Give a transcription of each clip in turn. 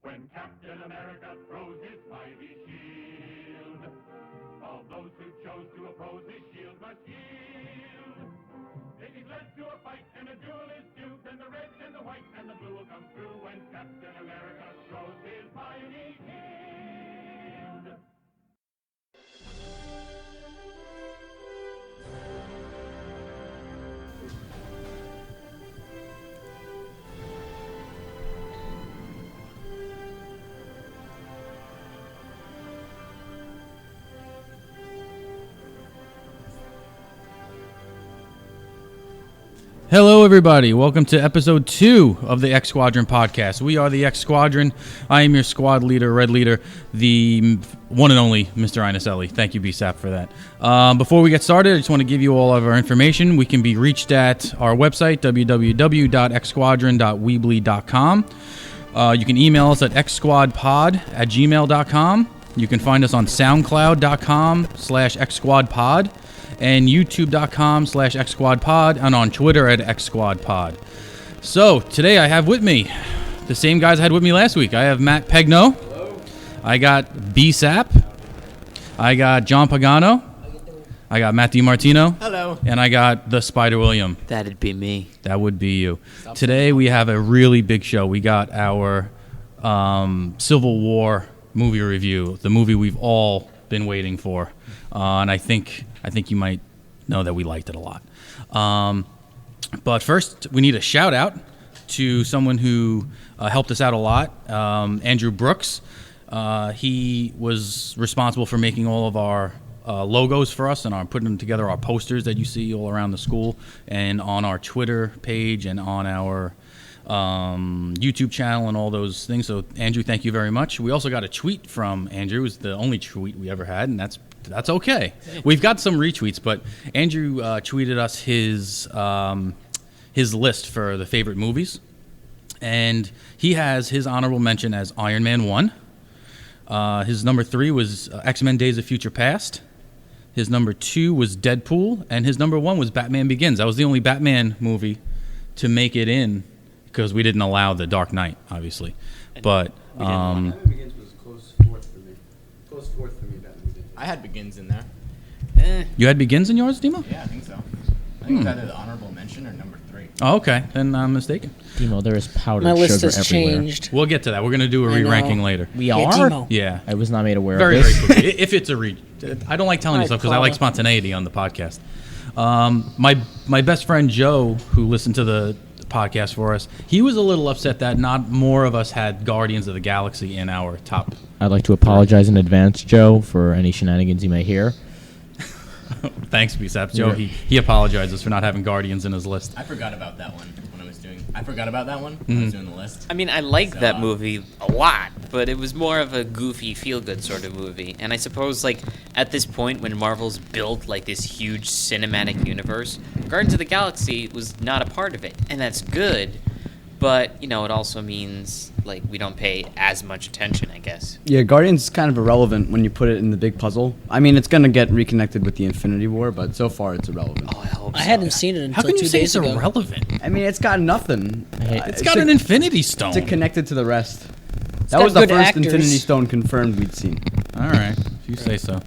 when Captain America throws his mighty shield. All those who chose to oppose his shield must yield. If he's led to a fight and a duel is due, then the red and the white and the blue will come through when Captain America throws his mighty shield. Hello, everybody. Welcome to episode 2 of the X-Squadron podcast. We are the X-Squadron. I am your squad leader, Red Leader, the one and only Mr. Inaselli. Thank you, BSAP, for that. Before we get started, I just want to give you all of our information. We can be reached at our website, www.xsquadron.weebly.com. You can email us at xsquadpod@gmail.com. You can find us on soundcloud.com/xsquadpod. and youtube.com/xsquadpod, and on Twitter at xsquadpod. So, today I have with me the same guys I had with me last week. I have Matt Pegno. Hello. I got BSAP. I got John Pagano. I got Matt DiMartino. Hello. And I got the Spider William. That'd be me. That would be you. Today we have a really big show. We got our Civil War movie review, the movie we've all been waiting for. And I think you might know that we liked it a lot. But first, we need a shout out to someone who helped us out a lot, Andrew Brooks. He was responsible for making all of our logos for us and putting together our posters that you see all around the school and on our Twitter page and on our YouTube channel and all those things. So, Andrew, thank you very much. We also got a tweet from Andrew. It was the only tweet we ever had, and that's okay. We've got some retweets, but Andrew tweeted us his list for the favorite movies, and he has his honorable mention as Iron Man 1. His number 3 was X-Men Days of Future Past. His number 2 was Deadpool, and his number 1 was Batman Begins. That was the only Batman movie to make it in because we didn't allow the Dark Knight, obviously. But Batman Begins was close fourth for me. Batman Begins. I had Begins in there. You had Begins in yours, Demo? Yeah, I think so. I think it's either the honorable mention or number 3. Oh, okay. Then I'm mistaken. Demo, there is powdered My list sugar has everywhere. changed. We'll get to that. We're going to do a re-ranking later. We Yeah, are? Demo. Yeah. I was not made aware Very, of very this. quickly. If it's a I don't like telling you All right, stuff because I like Paula. spontaneity on the podcast. My best friend Joe, who listened to the podcast for us, he was a little upset that not more of us had Guardians of the Galaxy in our top. I'd like to apologize in advance, Joe, for any shenanigans you may hear. Thanks, BSAP. Joe, he apologizes for not having Guardians in his list. I forgot about that one when I was doing the list. I mean, I like that movie a lot, but it was more of a goofy, feel-good sort of movie. And I suppose, like, at this point, when Marvel's built, like, this huge cinematic universe, Guardians of the Galaxy was not a part of it. And that's good, but, you know, it also means, like, we don't pay as much attention, I guess. Yeah, Guardians is kind of irrelevant when you put it in the big puzzle. I mean, it's going to get reconnected with the Infinity War, but so far it's irrelevant. Oh, I hope so. I hadn't seen it How until can you 2 say it's days ago. irrelevant? I mean, it's got nothing. It's got an Infinity Stone. To connect it to the rest. That got was the good first actors. Infinity Stone confirmed we'd seen. All right, if you say so.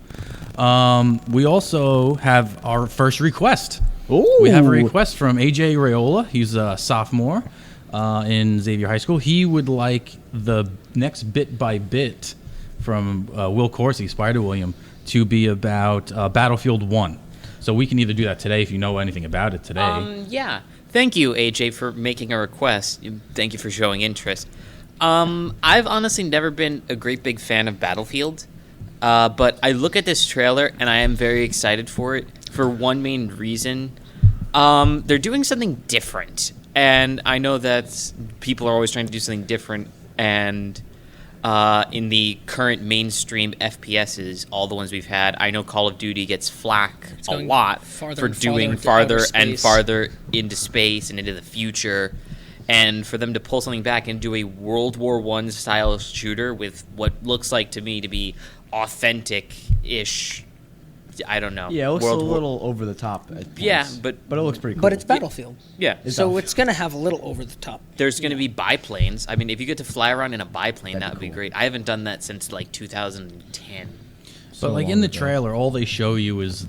We also have our first request. Ooh. We have a request from AJ Rayola. He's a sophomore in Xavier High School. He would like the next bit by bit from Will Corsi, Spider William, to be about Battlefield 1. So we can either do that today if you know anything about it today. Yeah. Thank you, AJ, for making a request. Thank you for showing interest. I've honestly never been a great big fan of Battlefield, but I look at this trailer and I am very excited for it for one main reason. They're doing something different, and I know that people are always trying to do something different, and in the current mainstream FPSs, all the ones we've had, I know Call of Duty gets flack a going lot farther for and doing farther farther into and space. farther into space and into the future. And for them to pull something back and do a World War I style shooter with what looks like to me to be authentic-ish I don't know. Yeah, it looks World a War- little over the top. At points. Yeah, but it looks pretty cool. But it's Battlefield, yeah. so it's going to have a little over the top. There's going to be biplanes. I mean, if you get to fly around in a biplane, That'd that be would be cool. great. I haven't done that since like 2010. But like in the trailer, all they show you is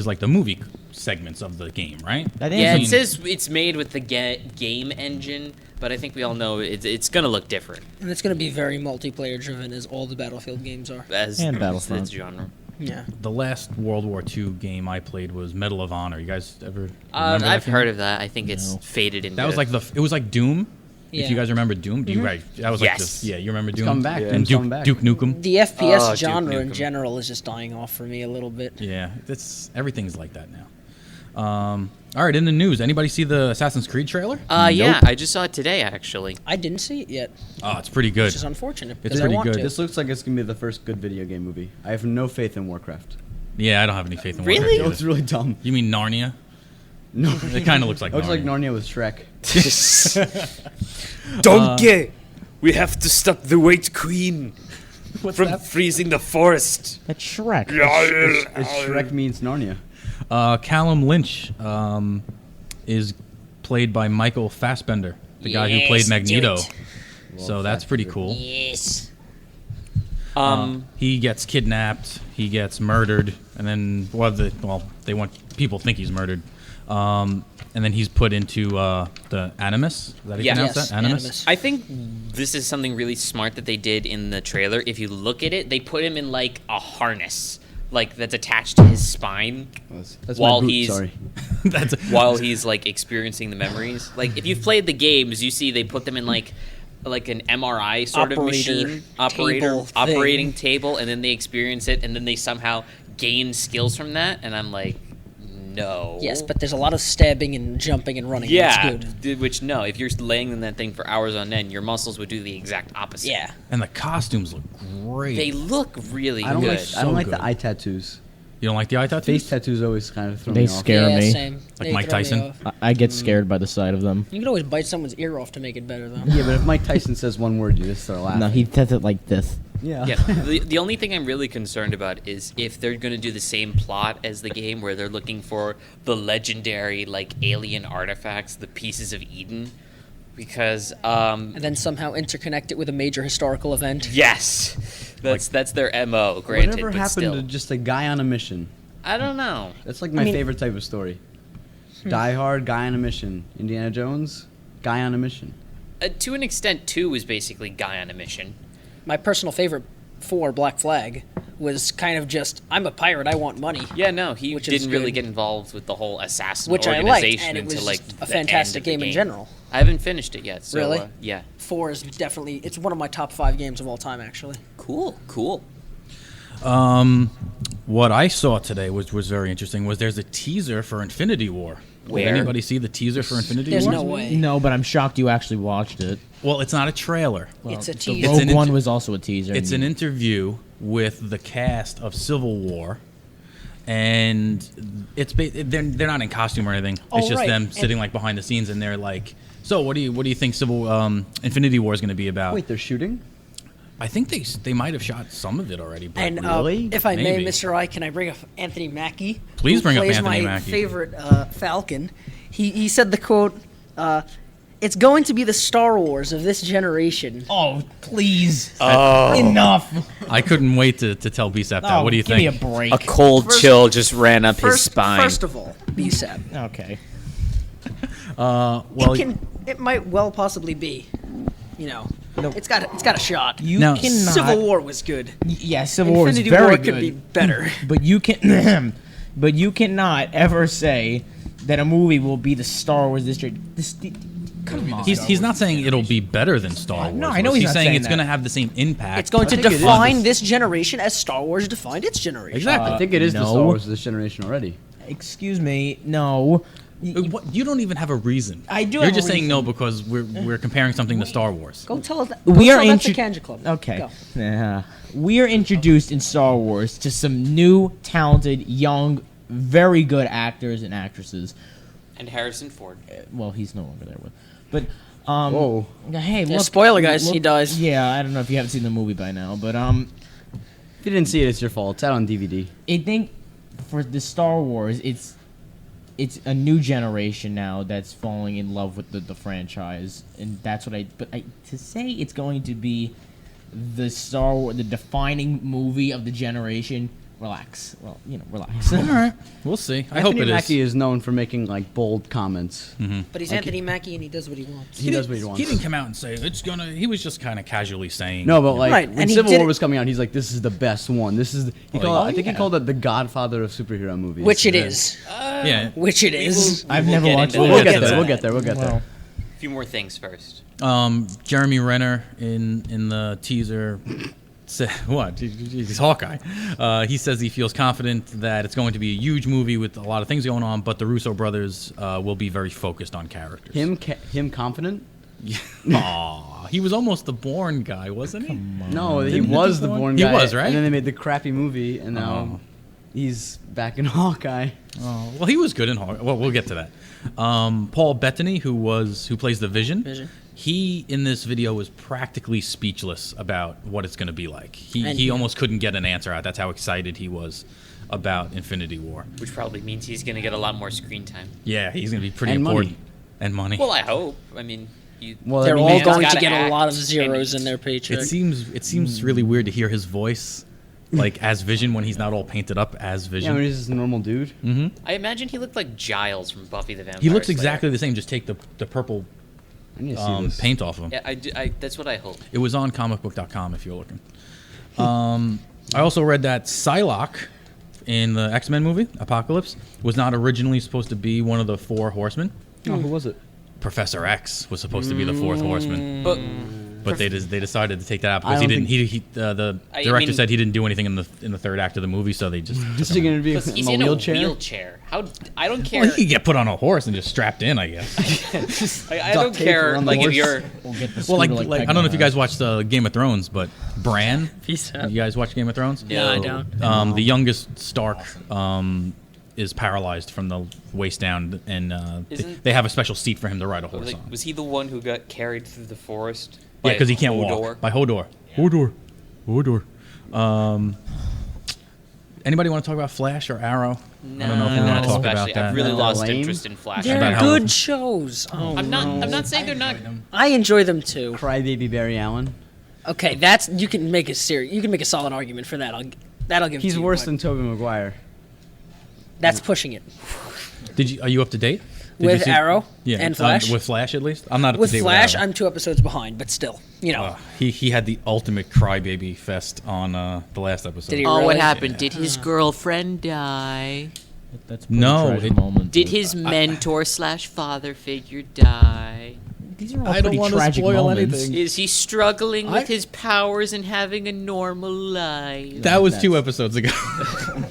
like the movie segments of the game, right? Yeah, it says it's made with the game engine, but I think we all know it's going to look different And it's going to be very multiplayer driven, as all the Battlefield games are. as And its Battlefront. genre. Yeah. The last World War II game I played was Medal of Honor. You guys ever? remember that I've game? heard of that. I think it's No. faded into. That was like it was like Doom. Yeah. If you guys remember Doom, do you guys? That was like Yes. this. Yeah, you remember Doom? coming back. And Doom's coming back. Duke Nukem. The FPS Oh, Duke genre in Nukem. general is just dying off for me a little bit. Yeah, everything's like that now. All right, in the news, anybody see the Assassin's Creed trailer? Yeah, I just saw it today actually. I didn't see it yet, Oh, it's pretty good. which is unfortunate It's because I pretty want good. to. This looks like it's gonna be the first good video game movie. I have no faith in Warcraft. Yeah, I don't have any faith in Really? Warcraft It looks either. really dumb. You mean Narnia? No, It kind of looks like it looks like Narnia. Narnia with Shrek. Donkey! We have to stop the White Queen from that? freezing the forest. That's Shrek. It's Shrek means Narnia. Callum Lynch is played by Michael Fassbender, the guy who played Magneto. So that's pretty cool. Yes. He gets kidnapped, he gets murdered, and then people think he's murdered. And then he's put into the Animus. Is that how you Yeah. pronounce Yes, that? Animus? Animus. I think this is something really smart that they did in the trailer. If you look at it, they put him in like a harness, like that's attached to his spine That's While my boot, he's- sorry. That's while he's like experiencing the memories. Like if you've played the games, you see they put them in like an MRI sort of machine table thing. operating table, and then they experience it, and then they somehow gain skills from that. And I'm like, no. Yes, but there's a lot of stabbing and jumping and running. yeah, That's good. which no, if you're laying in that thing for hours on end, your muscles would do the exact opposite. Yeah. and the costumes look great. They look really I don't good. like. I don't like good. the eye tattoos. You don't like the eye tattoos? Face tattoos always kind of throw They me off. scare yeah, me. same. Like They Mike throw me Tyson? off. I get scared by the sight of them. You can always bite someone's ear off to make it better, though. Yeah, but if Mike Tyson says one word, you just start laughing. No, he does it like this. Yeah. Yeah, the only thing I'm really concerned about is if they're going to do the same plot as the game, where they're looking for the legendary like alien artifacts, the pieces of Eden, because And then somehow interconnect it with a major historical event. yes, that's their MO. Granted, Whatever but happened still, to just a guy on a mission? I don't know. That's like my favorite type of story. Die Hard, guy on a mission. Indiana Jones, guy on a mission. To an extent, 2 was basically guy on a mission. My personal favorite for Black Flag was kind of just, I'm a pirate, I want money. Yeah, no, he Which is didn't really good. get involved with the whole assassin Which I organization liked, and it was until like just a the fantastic end of the game in general. I haven't finished it yet. So, Really? Yeah. 4 is definitely, it's one of my top 5 games of all time, actually. Cool. What I saw today was very interesting. There's a teaser for Infinity War. Where? Did anybody see the teaser for Infinity There's War? no way. No, but I'm shocked you actually watched it. Well, it's not a trailer. It's a The teaser. It's an Rogue One inter- was also a teaser. It's an interview with the cast of Civil War, and they're not in costume or anything. Oh, It's just right. them And- sitting like behind the scenes, and they're like, "So, what do you think Infinity War is going to be about?" Wait, they're shooting? I think they might have shot some of it already. But And Really? if I Maybe. may, Mr. I, can I bring up Anthony Mackie? Please who bring up plays Anthony my Mackie. favorite Falcon. He said the quote, it's going to be the Star Wars of this generation. Oh, please. Enough. I couldn't wait to tell BSAP that. Oh, What do you give think? me a break. A cold chill just ran up his spine. First of all, BSAP. Okay. Well, It might well possibly be. You know, it's got a shot. You Now- cannot. Civil War was good. Yeah, Civil War is Infinity very War good. could be better. But you can, but you cannot ever say that a movie will be the Star Wars district. Come on. he's not saying it'll be better than Star Wars. No, I know he's not saying saying it's that. going to have the same impact. It's going to think it is. define this generation as Star Wars defined its generation. Exactly. I think it is the no. Star Wars of this generation already. Excuse me. No. What, you don't even have a reason. I do You're have a just saying reason. no because we're comparing something to Star Wars. Go tell us that. We go are tell that to intro- Kanja Club. Okay. Go. Yeah. We are introduced in Star Wars to some new, talented, young, very good actors and actresses. And Harrison Ford. Well, he's no longer there with. But Whoa. hey, Yeah, look, spoiler, guys, he dies. Yeah, I don't know if you haven't seen the movie by now, but If you didn't see it, it's your fault. It's out on DVD. for the Star Wars, it's a new generation now that's falling in love with the franchise, and that's what to say it's going to be the Star Wars, the defining movie of the generation. Relax. Well, relax. All right, we'll see. I hope it Anthony is. Mackie is known for making like bold comments. But he's Anthony Mackie and he does what he wants. He does what he wants. He didn't come out and say it's gonna. He was just kind of casually saying. No, but like Right, when and he Civil did War it- was coming out, he's like, "This is the best one. This is." I think he called it the Godfather of superhero movies. Which it is. Yeah. Which it is. I've never get watched into it. that. We'll get to there. that. We'll get there. We'll get there. A few more things first. Jeremy Renner in the teaser said, what? He's Hawkeye. He says he feels confident that it's going to be a huge movie with a lot of things going on, but the Russo brothers will be very focused on characters. Him confident? Aw, he was almost the Bourne guy, wasn't he? No, he Didn't he was do the Bourne? Bourne He guy. was, right? And then they made the crappy movie, and now he's back in Hawkeye. Oh, well, he was good in Hawkeye. Well, we'll get to that. Paul Bettany, who plays the Vision. He, in this video, was practically speechless about what it's going to be like. He almost couldn't get an answer out. That's how excited he was about Infinity War. Which probably means he's going to get a lot more screen time. Yeah, he's going to be pretty And money. important. And money. Well, I hope. I mean, Well, They're I mean, all man's going to gotta get a act lot of and zeros eat. in their paycheck. it seems really weird to hear his voice, like, as Vision when he's not all painted up as yeah, Vision. I mean, he's just a normal dude. I imagine he looked like Giles from Buffy the Vampire He looks Slayer. exactly the same. Just take the purple I need to see this. paint off him. Yeah, that's what I hope. It was on comicbook.com if you're looking. I also read that Psylocke in the X-Men movie, Apocalypse, was not originally supposed to be one of the four horsemen. Oh, who was it? Professor X was supposed to be the fourth horseman. But But they decided to take that out I because he don't didn't. The I director mean- said he didn't do anything in the third act of the movie, so they just. Is took he him going out. to be plus in he's a in wheelchair? a wheelchair. How? I don't care. Well, he could get put on a horse and just strapped in, I guess. I don't tape care. around the Like if horse. you're. We'll get the Well, like scooter, I don't know if you guys watched Game of Thrones, but Bran. Peace out. You guys watch Game of Thrones? No, I don't. The youngest Stark is paralyzed from the waist down, and Isn't- they have a special seat for him to ride a horse Like, on. was he the one who got carried through the forest? Yeah, because he can't Hodor? walk. By Hodor. Hodor. Anybody want to talk about Flash or Arrow? I don't know if we want to talk about especially. that. I've really They're lost lame. interest in Flash. They're About how- good shows. Oh, I'm not saying they're not. I enjoy them too. Crybaby Barry Allen. Okay, you can make a solid argument for that. That'll give. He's to you, worse but than Tobey Maguire. That's pushing it. Are you up to date? Did you With see- Arrow Yeah, and Flash. with Flash at least. I'm not up With to date Flash, with Arrow. I'm 2 episodes behind, but still, He had the ultimate crybaby fest on the last episode. Did he Oh, really? what happened? Did his girlfriend die? That's pretty No, tragic it- moment. Did his mentor / father figure die? These are all I don't pretty wanna tragic spoil moments. anything. Is he struggling with his powers and having a normal life? That was 2 episodes ago.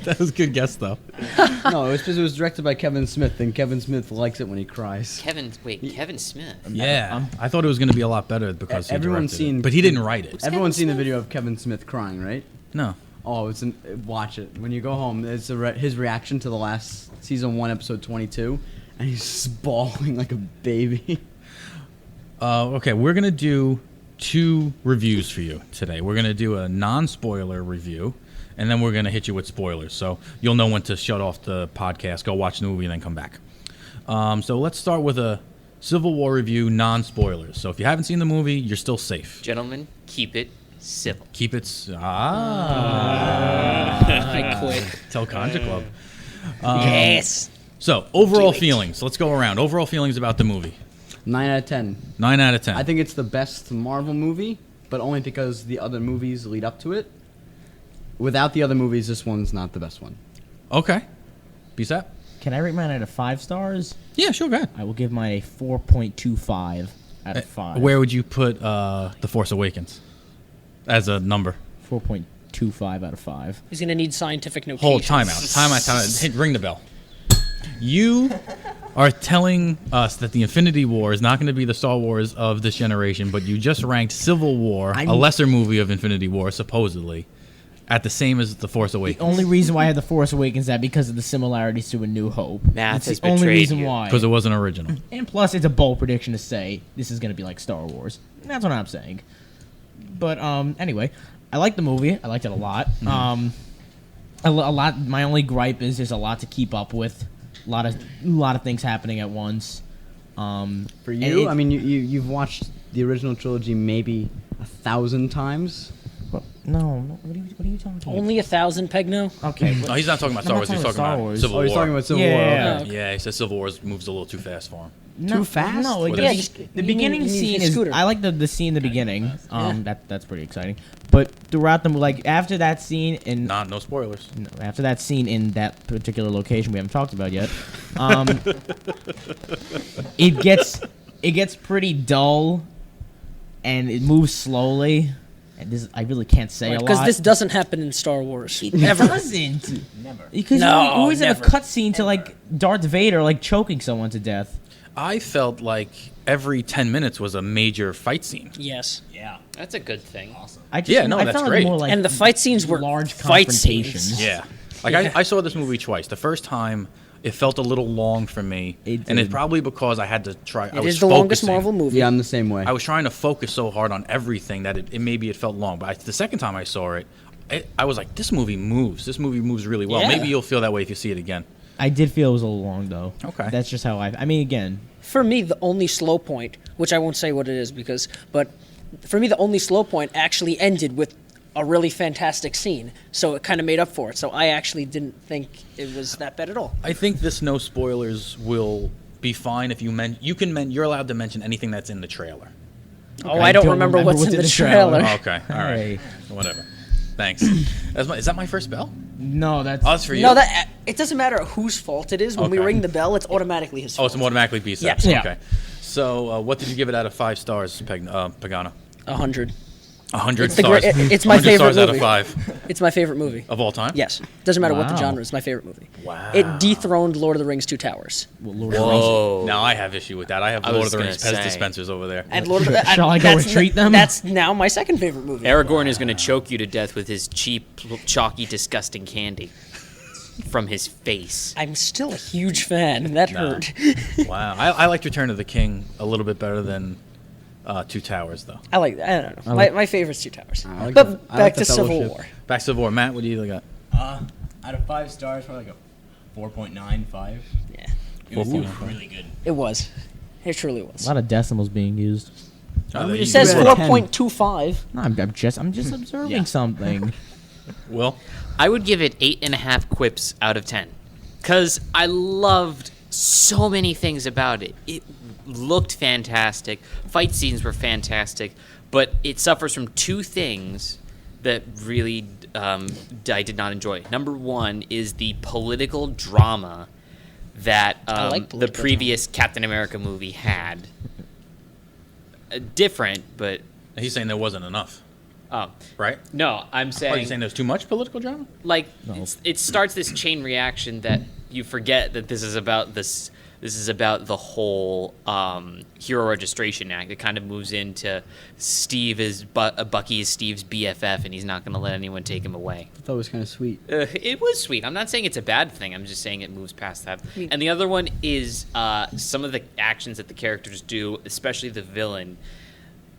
That was a good guess, though. No, it was because it was directed by Kevin Smith, and Kevin Smith likes it when he cries. Kevin Smith. Yeah, I thought it was going to be a lot better because he Everyone's directed it. seen- but he didn't write it. Everyone's seen the video of Kevin Smith crying, right? No. Oh, watch it when you go home. It's his reaction to the last season 1, episode 22, and he's just bawling like a baby. Okay, we're going to do 2 reviews for you today. We're going to do a non-spoiler review, and then we're going to hit you with spoilers. So you'll know when to shut off the podcast, go watch the movie, and then come back. So let's start with a Civil War review, non-spoilers. So if you haven't seen the movie, you're still safe. Gentlemen, keep it civil. Keep it... I quit. Tell Conja Club. Yes. So, overall feelings. Let's go around. Overall feelings about the movie. 9 out of 10. 9 out of 10. I think it's the best Marvel movie, but only because the other movies lead up to it. Without the other movies, this one's not the best one. Okay. Peace out. Can I rate mine out of 5 stars? Yeah, sure, go ahead. I will give mine a 4.25 out of 5. Where would you put The Force Awakens as a number? 4.25 out of 5. He's gonna need scientific notation. Hold, time out. Hit, ring the bell. You are telling us that the Infinity War is not going to be the Star Wars of this generation, but you just ranked Civil War, a lesser movie of Infinity War, supposedly, at the same as The Force The Awakens. only reason why I had The Force Awakens is that because of the similarities to A New Hope. Math That's has the only betrayed reason you. why. Because it wasn't original. And plus, it's a bold prediction to say this is going to be like Star Wars. That's what I'm saying. But anyway, I liked the movie. I liked it a lot. a lot. My only gripe is there's a lot to keep up with. A lot of things happening at once. For you, I mean, you've watched the original trilogy maybe 1,000 times. Well, no. What are you talking about? Only 1,000, Pegno? Okay. No, he's not talking about Star Wars. He's talking about Civil War. Oh, he's talking about Civil War. Yeah. Okay. Yeah, he says Civil War moves a little too fast for him. Too fast? No, What yeah, is- the beginning you need scene his is. scooter. I like the scene in the beginning. That's pretty exciting. But throughout the like after that scene in No spoilers. after that scene in that particular location we haven't talked about yet, it gets pretty dull, and it moves slowly. And this I really can't say a lot Because this doesn't happen in Star Wars. It Ever. doesn't. Never. Because No, you always have never. a cutscene to like Darth Vader like choking someone to death. I felt like every 10 minutes was a major fight scene. Yes. Yeah. That's a good thing. Awesome. I just, Yeah, no, I that's felt great. More like And the fight scenes were large fight confrontations. scenes. Yeah. Like, I saw this movie twice. The first time, it felt a little long for me. It and it's did. probably because I had to try. I It was is the longest focusing. Marvel movie. Yeah, I'm the same way. I was trying to focus so hard on everything that it maybe it felt long. But the second time I saw it, I was like, this movie moves. This movie moves really well. Yeah. Maybe you'll feel that way if you see it again. I did feel it was a little long though. Okay. That's just how I mean, again, For me, the only slow point, which I won't say what it is but for me, the only slow point actually ended with a really fantastic scene. So it kind of made up for it. So I actually didn't think it was that bad at all. I think this no spoilers will be fine if you're allowed to mention anything that's in the trailer. Oh, I don't remember what's in the trailer. Oh, okay, all right, Hey. whatever. Thanks. Is that my first bell? no, that's Oh, that's for you. No, that it doesn't matter whose fault it is. When we Okay. ring the bell, it's automatically his Oh, fault. it's automatically B-steps. Yeah. Okay. So, what did you give it out of 5 stars, Pagano? 100. 100 It's the stars. it's my 100 favorite stars out of movie. 5 It's my favorite movie. of all time. Yes. Doesn't matter what the Wow. genre. It's my favorite movie. Wow. It dethroned Lord of the Rings: Two Towers. Lord of the Rings. Whoa. Now I have issue with that. I have I Lord was of the Rings gonna Pez say. dispensers over there. And Lord of the, Shall I go that's retreat them? That's now my second favorite movie. Aragorn is going to choke you to death with his cheap, chalky, disgusting candy from his face. I'm still a huge fan, and that hurt. Wow. I liked Return of the King a little bit better than Two Towers, though. I don't know. My favorite's Two Towers. I like But the- I back like to the Civil Fellowship. War. Back to Civil War. Matt, what do you got? Out of 5 stars, probably like a 4.95. Yeah, It was 4.95. really good. it was. It truly A was. lot of decimals being used. It says You read 4.25. No, I'm just observing Yeah. something. Will? I would give it 8.5 quips out of 10. Because I loved so many things about it. It looked fantastic. Fight scenes were fantastic. But it suffers from 2 things that really I did not enjoy. Number 1 is the political drama that I like the political previous Captain America movie had. Different, but... He's saying there wasn't enough, Oh, right? no, I'm Are saying... you saying there's too much political drama? like it starts this chain reaction that you forget that this is about the whole Hero Registration Act. It kind of moves into Bucky is Steve's BFF, and he's not going to let anyone take him away. I thought it was kind of sweet. It was sweet. I'm not saying it's a bad thing. I'm just saying it moves past that. And the other one is some of the actions that the characters do, especially the villain,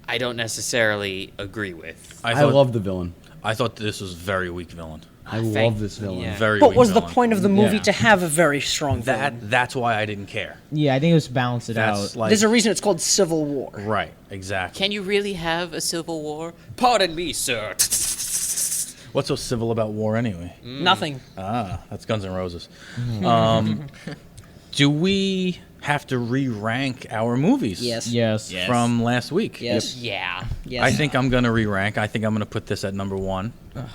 I don't necessarily agree with. I love the villain. I thought this was very weak villain. I love this villain. yeah. Very What weak was the villain. point of the movie Yeah. to have a very strong villain? That's why I didn't care. Yeah, I think it was balance it That's out. like There's a reason it's called Civil War. right, exactly. Can you really have a civil war? Pardon me, sir. What's so civil about war anyway? Nothing. That's Guns N' Roses. Do we have to re-rank our movies? Yes. Yes. Yes. From last week. Yes. Yeah. Yes. I think I'm gonna re-rank. I think I'm gonna put this at number 1.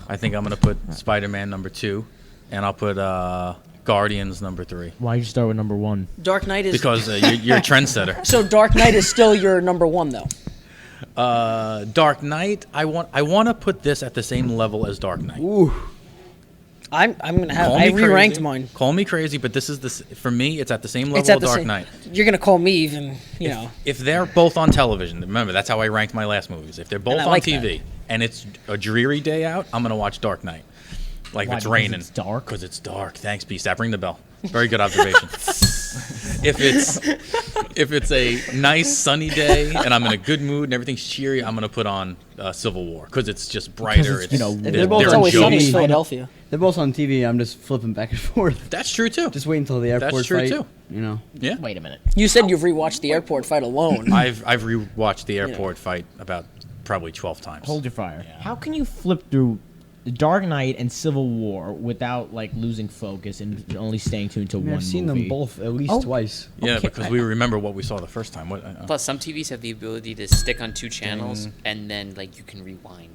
I think I'm gonna put Spider-Man number 2, and I'll put Guardians number 3 Why'd you start with number 1? Dark Knight is because you're a trendsetter. so. Dark Knight is still your number 1, though. Dark Knight. I want to put this at the same level as Dark Knight. Ooh. I'm gonna have. Call I me re-ranked crazy. mine. Call me crazy, but this is for me. It's at the same It's level at of the Dark same. Knight. You're gonna call me even. You know. If they're both on television, remember that's how I ranked my last movies. If they're both I on like TV and it's a dreary day out, I'm gonna watch Dark Knight. Like Why, if it's because raining. it's dark? Because it's dark. Thanks, Beast. Ring the bell. Very good observation. if it's a nice sunny day and I'm in a good mood and everything's cheery, I'm gonna put on Civil War because it's just brighter. it's, you know, they're both It's on always TV. sunny in Philadelphia. They're both on TV. I'm just flipping back and forth. That's true too. Just wait until the airport true, fight. too. You know. Yeah. Wait a minute. You said you've rewatched the airport fight alone. I've rewatched the airport fight about probably 12 times. Hold your fire. How can you flip through The Dark Knight and Civil War without like losing focus and only staying tuned to one I've seen movie? them both at least Oh. twice. Yeah, Okay, because we remember what we saw the first time. Plus, some TVs have the ability to stick on 2 channels, and then like you can rewind.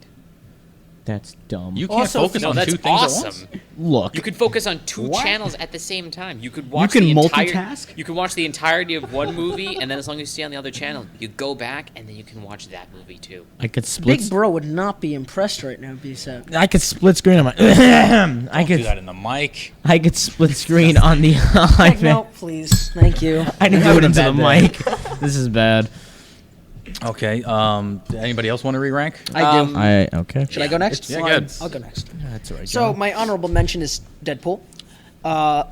That's dumb. You can't Also, focus No, on that's 2 things awesome. at once. Look. You could focus on 2 What? channels at the same time. You could watch. can the entire, multitask? You can watch the entirety of one movie, and then as long as you stay on the other channel, you go back, and then you can watch that movie too. I could split. Big Bro would not be impressed right now, B-Sap. I could split screen on my. I Do could. that in the mic. I could split screen on the iPad. No, please. Thank you. I didn't You're do it having a into the bad day. mic. This is bad. Okay. Anybody else want to re-rank? I do. Okay. Should I go next? Yeah, good. I'll go next. That's all right. So my honorable mention is Deadpool,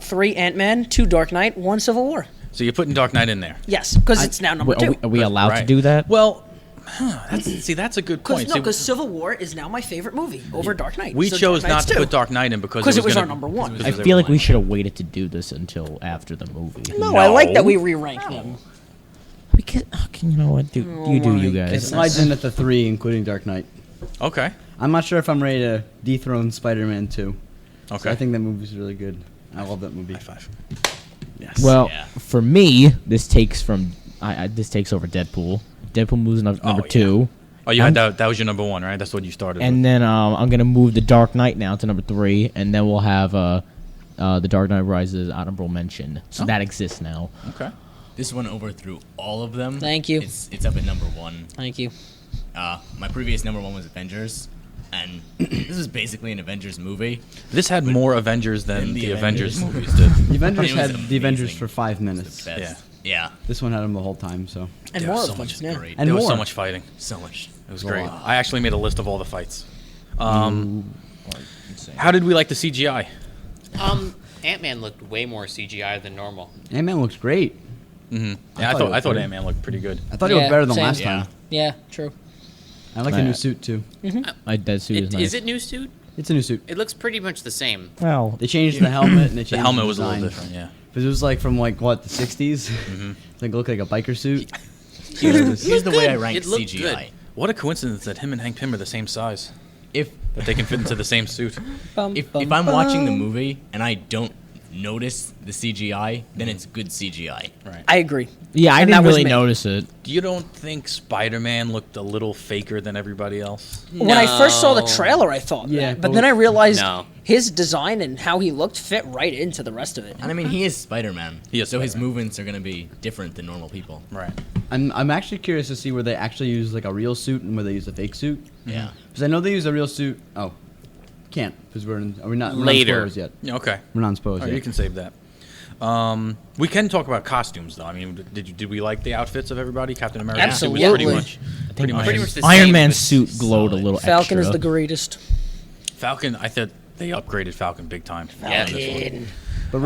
3 Ant-Man, 2 Dark Knight, 1 Civil War. So you're putting Dark Knight in there. Yes, because it's now number 2. Are we allowed to Right. do that? Well, that's a good point. See, Because Civil War is now my favorite movie over Dark Knight. we So chose Dark not Knight's to 2. put Dark Knight in because Because it was gonna- our number 1. because I it was feel like we everyone. should have waited to do this until after the movie. No, I like that No. we re-rank them. Because you know what? You do, you It guys. slides in at the 3, including Dark Knight. Okay. I'm not sure if I'm ready to dethrone Spider-Man 2. So Okay. I think that movie's really good. I love that movie. High five. Well, Yeah. for me, this takes from this takes over Deadpool. Deadpool moves number yeah. 2, Oh, you had that was your number 1, right? That's what you started and with. then I'm gonna move the Dark Knight now to number 3, and then we'll have the Dark Knight Rises honorable mention. So that exists now. Okay. This one overthrew all of them. Thank you. It's up at number 1. Thank you. My previous number 1 was Avengers, and this is basically an Avengers movie. This had more Avengers than Than the the Avengers Avengers. movies did. The Avengers It was had the Avengers amazing. for 5 It's minutes. the best. Yeah. This one had them the whole time, so. And There more was of so them. much Yeah. Great. And there was more. so much fighting. So much. It was A great. lot. I actually made a list of all the fights. How did we like the CGI? Ant-Man looked way more CGI than normal. Ant-Man looks great. Yeah, I I thought it thought was good. Ant-Man looked pretty good. I thought it Yeah, was better than same. last Yeah. time. Yeah, true. I like the new suit, too. That suit is nice. Is it new suit? It's a new suit. It looks pretty much the same. Well, They changed the helmet and they changed The helmet the was a little design. different, yeah. Because it was like from like what, the 60s? It's like looked like a biker suit. Here's the way I good. rank It looked CGI. good. What a coincidence that him and Hank Pym are the same size. If That they can fit into the same suit. if I'm watching the movie and I don't notice the CGI, then it's good CGI. Right. I agree. yeah, I And that didn't was really me. notice it. You don't think Spider-Man looked a little faker than everybody else? When I first saw the No. trailer, I thought Yeah, that. but But then I realized No. his design and how he looked fit right into the rest of it. And I mean, he is Spider-Man. He is so his Spider-Man. movements are going to be different than normal people. Right. I'm actually curious to see where they actually use like a real suit and where they use a fake suit. Yeah. Because I know they use a real suit. Oh, can't because we're not Later. We're not spoilers yet. Yeah, okay. We're not spoilers All right, yet. you can save that. We can talk about costumes, though. I mean, did we like the outfits of everybody? Captain America Absolutely. was pretty much Pretty much the Iron same, Man's but suit glowed solid. a little Falcon extra. is the greatest. Falcon. I thought they upgraded Falcon big time. Yeah, on this one. But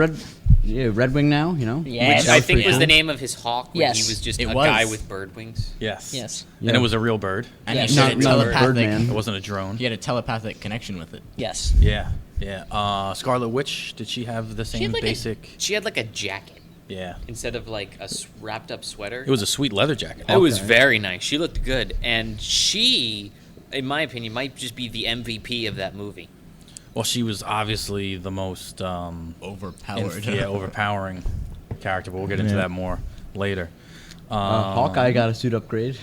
Red Wing now, you know. Yes. Which That I was think pretty was cool. the name of his hawk when Yes. he was just It a was. guy with bird wings. Yes. Yes. And Yeah. it was a real bird. And Yes. he had a Not a telepathic. Birdman. It wasn't a drone. He had a telepathic connection with it. Yes. Yeah. Yeah. Scarlet Witch. Did she have the She same had, like, basic? She had like a jacket Yeah. instead of like a wrapped up sweater. It was a sweet leather jacket. It was Okay. very nice. She looked good, and she, in my opinion, might just be the MVP of that movie. Well, she was obviously the most Overpowered. overpowering character. But we'll get into Yeah. that more later. Hawkeye got a suit upgrade.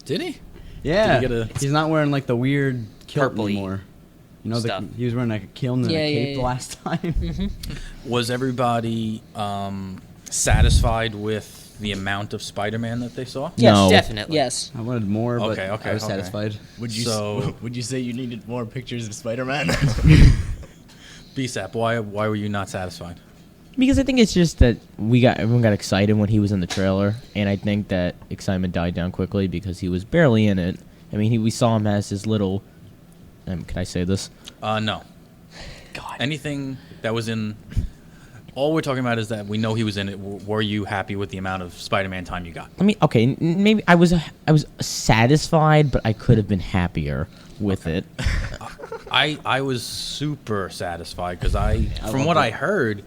Did he? Yeah. Did he get a- He's not wearing like the weird kilt Purpley anymore. You know, stuff. he was wearing like a kiln and Yeah, a yeah, cape yeah. the last time. Was everybody satisfied with the amount of Spider-Man that they saw? Yes. No. Definitely. Yes. I wanted more, but Okay, I was okay. satisfied. Would you So- would you say you needed more pictures of Spider-Man? BSAP, why were you not satisfied? Because I think it's just that everyone got excited when he was in the trailer, and I think that excitement died down quickly because he was barely in it. I mean, we saw him as his little. Can I say this? No. God. Anything that was in All we're talking about is that we know he was in it. Were you happy with the amount of Spider-Man time you got? I mean, okay, maybe I was satisfied, but I could have been happier with it. I was super satisfied because from what I heard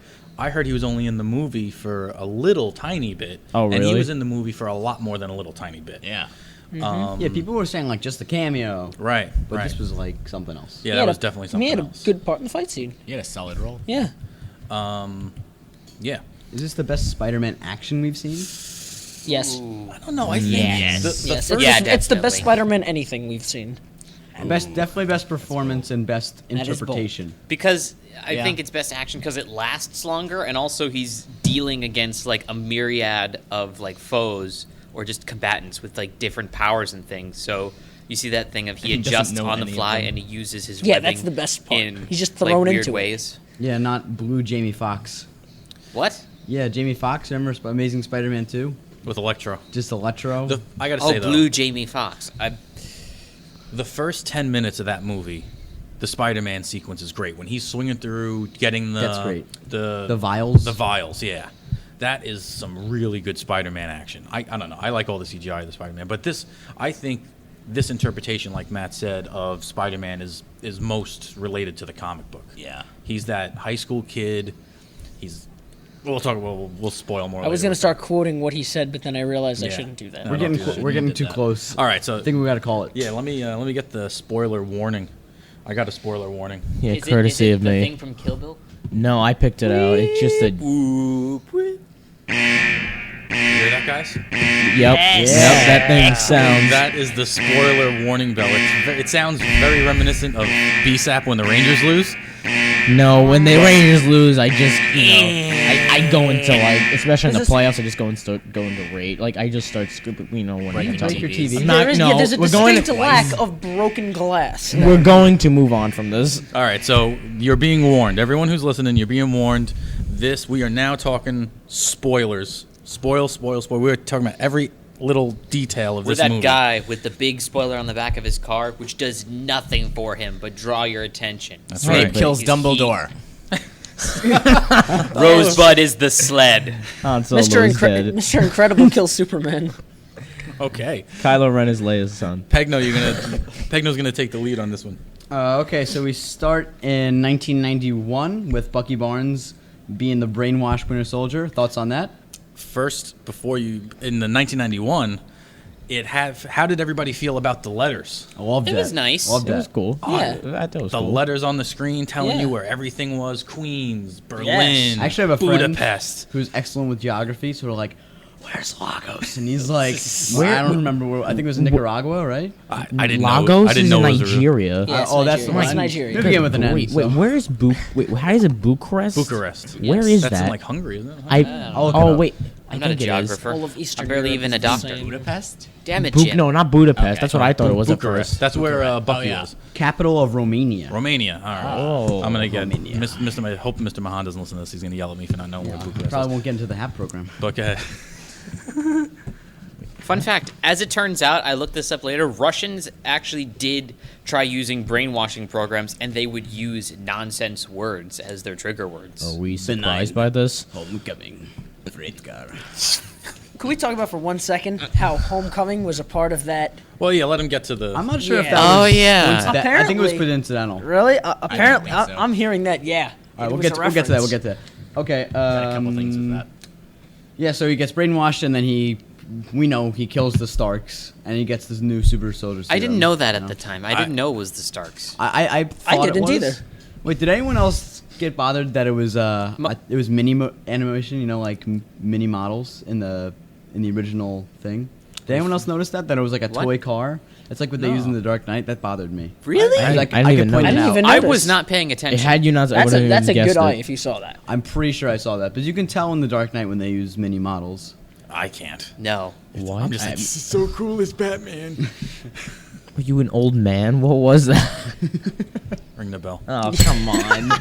he was only in the movie for a little tiny bit. Oh, really? And he was in the movie for a lot more than a little tiny bit. Yeah. Yeah, people were saying like just a cameo, Right. but right. this was like something else. Yeah, that was definitely something He had else. a good part in the fight scene. He had a solid role. Yeah. Yeah. Is this the best Spider-Man action we've seen? Yes. I don't know. I think Yes. the Yes. first, It's the best definitely. Spider-Man anything we've seen. Definitely best performance and best That is bold. interpretation. Because I Yeah. think it's best action because it lasts longer, and also he's dealing against like a myriad of like foes or just combatants with like different powers and things. So you see that thing of he He doesn't adjusts know on the any of fly them. and he uses his Yeah, webbing that's the best part. in He's just like, thrown weird into it. ways. Yeah, not blue Jamie Foxx. What? Yeah, Jamie Foxx. Remember Amazing Spider-Man 2? with Electro. Just Electro. I gotta Oh, say though, blue Jamie Foxx. the first 10 minutes of that movie, the Spider-Man sequence is great. When he's swinging through, getting That's great. The vials. The vials, yeah. That is some really good Spider-Man action. I don't know. I like all the CGI of the Spider-Man. But I think this interpretation, like Matt said, of Spider-Man is most related to the comic book. Yeah. He's that high school kid. We'll spoil more I was later. going to start quoting what he said, but then I realized I Yeah. shouldn't do that. No, we're don't getting do that. we're getting You did too that. close. All right, so I think we got to call it. yeah, let me get the spoiler warning. I got a spoiler warning. Yeah, Is courtesy it of the me. thing from Kill Bill? No, I picked it out. It's just a. You hear that, guys? Yep. That thing sounds. That is the spoiler warning bell. It sounds very reminiscent of BSAP when the Rangers lose. No, when the Rangers lose, I just I go into like, especially in the Is this- playoffs, I just go into rate. Like I just start scooping. When Breaking I Break your TVs. TV. I'm not- no, there's a we're going to- distinct lack of broken glass. We're going to move on from this. All right, so you're being warned. Everyone who's listening, you're being warned. We are now talking spoilers. Spoil. We're talking about every little detail of We're this that movie. guy with the big spoiler on the back of his car, which does nothing for him but draw your attention. That's Snape right. kills He's Dumbledore. Rosebud is the sled. Han Solo's dead. Mr. Incredible kills Superman. Okay. Kylo Ren is Leia's son. Pegno's gonna take the lead on this one. Okay, so we start in 1991 with Bucky Barnes being the brainwashed Winter Soldier. Thoughts on that? First, in the 1991, how did everybody feel about the letters? I loved It that. was nice. Loved It was that. cool. Yeah. That was The cool. letters on the screen telling Yeah. you where everything was: Queens, Berlin, I actually have a friend Budapest. who's excellent with geography, so we're like, "Where's Lagos?" And he's like, I don't remember where. I think it was in Nicaragua, right? I didn't Lagos know. I didn't is know in it was a real- Nigeria. Yeah, it's Oh, that's the Nigeria. one. It's Nigeria. It began with an N. Wait, so- where is how is it Bucharest? Bucharest. Where is That's that? in like Hungary, isn't it? I'll look it Oh up. wait, I'm I not a think it is. geographer. All of Eastern I'm barely Europe even is a the doctor. same. Budapest? Damn it, Bu- Jim. no, not Budapest. Okay. That's what I thought it was at Bucharest. first. That's where Bucky Oh, yeah. was. Capital of Romania. Romania. All right. Oh. I'm gonna get Romania. Mr. I hope Mr. Mahan doesn't listen to this. He's gonna yell at me for not knowing where Bucharest Probably is. won't get into the HAP program. But go ahead. Fun fact, as it turns out, I looked this up later, Russians actually did try using brainwashing programs, and they would use nonsense words as their trigger words. Are we surprised by this? Homecoming. Freight car. Can we talk about for 1 second how Homecoming was a part of that? Well, yeah. Let him get to the. I'm not sure if Yeah. that Oh, was. yeah. coincident- I think it was Apparently- coincidental. Really? Apparently, think so. I'm hearing that. Yeah. All right, It we'll was get a to that. We'll reference. get to that. Okay. Got a couple things with that. Yeah, so he gets brainwashed, and then we know he kills the Starks, and he gets this new super soldier serum. I didn't know that at you the time. I didn't know it was the Starks. I thought didn't it was. either. Wait, did anyone else get bothered that it was it was mini animation? You know, like mini models in the original thing. Did anyone else notice that it was like a What? toy car? It's like what they use in the Dark Knight. That bothered me. Really? I Like, didn't even could point notice. it I didn't out. even I notice. was not paying attention. Had you not, I That's a would've that's a even good guessed eye it. if you saw that. I'm pretty sure I saw that, but you can tell in the Dark Knight when they use mini models. I can't. No. What? I'm just like, this is so cool as Batman. Were you an old man? What was that? Ring the bell. Oh, come on.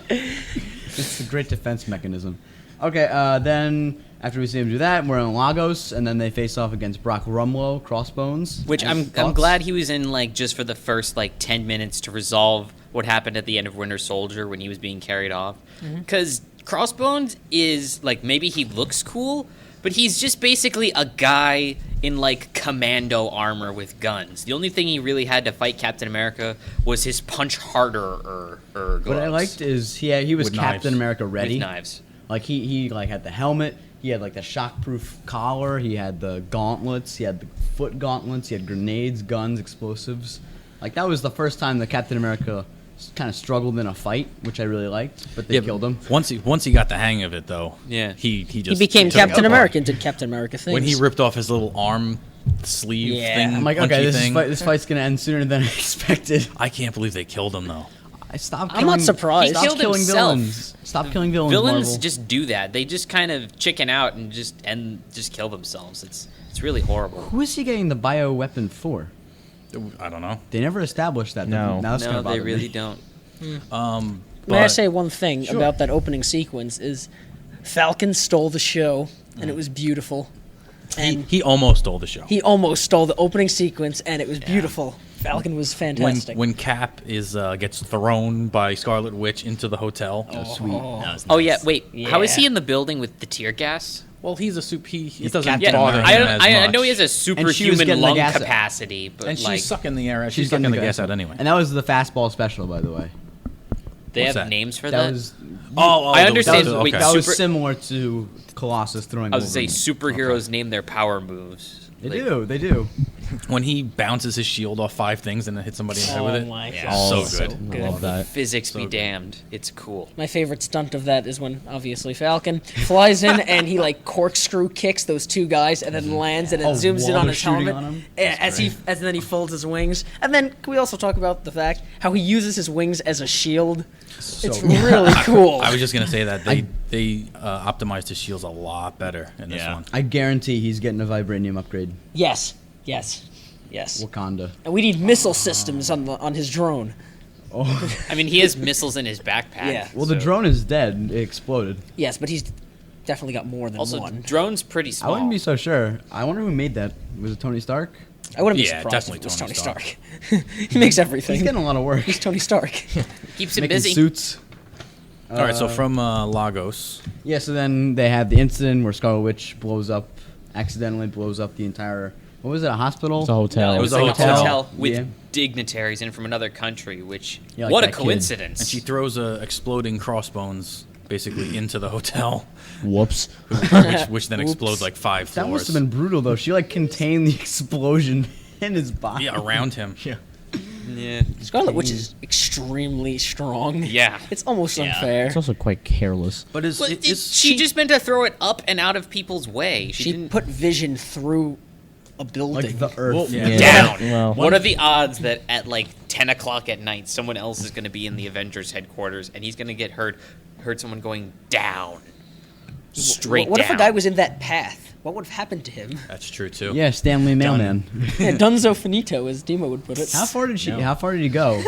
It's a great defense mechanism. Okay, then after we see him do that, we're in Lagos, and then they face off against Brock Rumlow, Crossbones. Which Any I'm thoughts? glad he was in like just for the first like 10 minutes to resolve what happened at the end of Winter Soldier when he was being carried off. Because Crossbones is like maybe he looks cool, but he's just basically a guy in like commando armor with guns. The only thing he really had to fight Captain America was his punch harder or gloves. What I liked is he was With Captain knives. America ready. With knives. Like he like had the helmet, he had like the shockproof collar, he had the gauntlets, he had the foot gauntlets, he had grenades, guns, explosives. Like that was the first time that Captain America kind of struggled in a fight, which I really liked, but they killed him. Once he got the hang of it, though. Yeah. He just He became took it Captain apart. America and did Captain America things. When he ripped off his little arm sleeve Yeah. thing, I'm like, punchy okay, thing. this fight's gonna end sooner than I expected. I can't believe they killed him though. I stopped. I'm not surprised. Stop He killed killing himself. villains. Stop killing villains. Villains Marvel. just do that. They just kind of chicken out and just kill themselves. It's really horrible. Who is he getting the bioweapon for? I don't know. They never established that. No. Now it's No, gonna they bother really me. don't. May I But- say one thing about that opening sequence is Falcon stole the show, and it was beautiful. And He almost stole the show. he almost stole the opening sequence, and it was beautiful. Falcon was fantastic. When Cap gets thrown by Scarlet Witch into the hotel. Oh, sweet. That was Oh nice. yeah, wait. How is Yeah. he in the building with the tear gas? Well, he's a He doesn't Captain Yeah, bother him America. as I much. know he has a And she was superhuman getting the lung gas- capacity, but And she's like sucking the air. She's sucking getting the gas out anyway. And that was the fastball special, by the way. they what's have that? names for That that. was I understand. okay. Wait, that was super- similar to Colossus throwing. I was gonna say Wolverine. superheroes name their power moves. They Like, do. They do. When he bounces his shield off 5 things and then hits somebody in the head with it. my Yeah. God. So good. I love that. Physics be good. damned. It's cool. My favorite stunt of that is when, obviously, Falcon flies in and he like corkscrew kicks those two guys and then lands and it Oh, zooms in while on they're his shooting helmet on him? as then he folds his wings. And then can we also talk about the fact how he uses his wings as a shield? It's really cool. I was just gonna say that they optimized his shields a lot better in this Yeah. one. I guarantee he's getting a vibranium upgrade. Yes. Wakanda. And we need missile systems on his drone. Oh. I mean, he has missiles in his backpack. Yeah. Well, the so- drone is dead. It exploded. Yes, but he's definitely got more than Also, one. drone's pretty I small. wouldn't be so sure. I wonder who made that. Was it Tony Stark? I wouldn't be Yeah, surprised if definitely it was Tony Tony Stark. He makes everything. He's getting a lot of work. He's Tony Stark. Keeps him Making busy. suits. All right, so from Lagos, Yeah, so then they have the incident where Scarlet Witch accidentally blows up the entire. What was it? A hospital? It's a hotel. No, it It was was a like hotel. a hotel with Yeah. dignitaries in from another country, which, Yeah, like what a that kid. coincidence. and she throws exploding crossbones basically into the hotel, Whoops. which then explodes like 5 That floors. must have been brutal, though. She like contained the explosion in his body. Yeah, around him. Yeah. yeah. Scarlet Witch is extremely strong. Yeah. It's almost Yeah. unfair. It's also quite careless. But is, Well, is she just meant to throw it up and out of people's way. She She didn't put vision through a building. Like the Earth. Well, Yeah. down. Well, What are the odds that at like 10 o'clock at night, someone else is going to be in the Avengers headquarters and he's going to get heard someone going down? Straight what down. if a guy was in that path? What would have happened to him? That's true too. Yeah, Stanley Mailman. Yeah, Dunzo Finito, as Dima would put it. How far did she? No. How far did he go?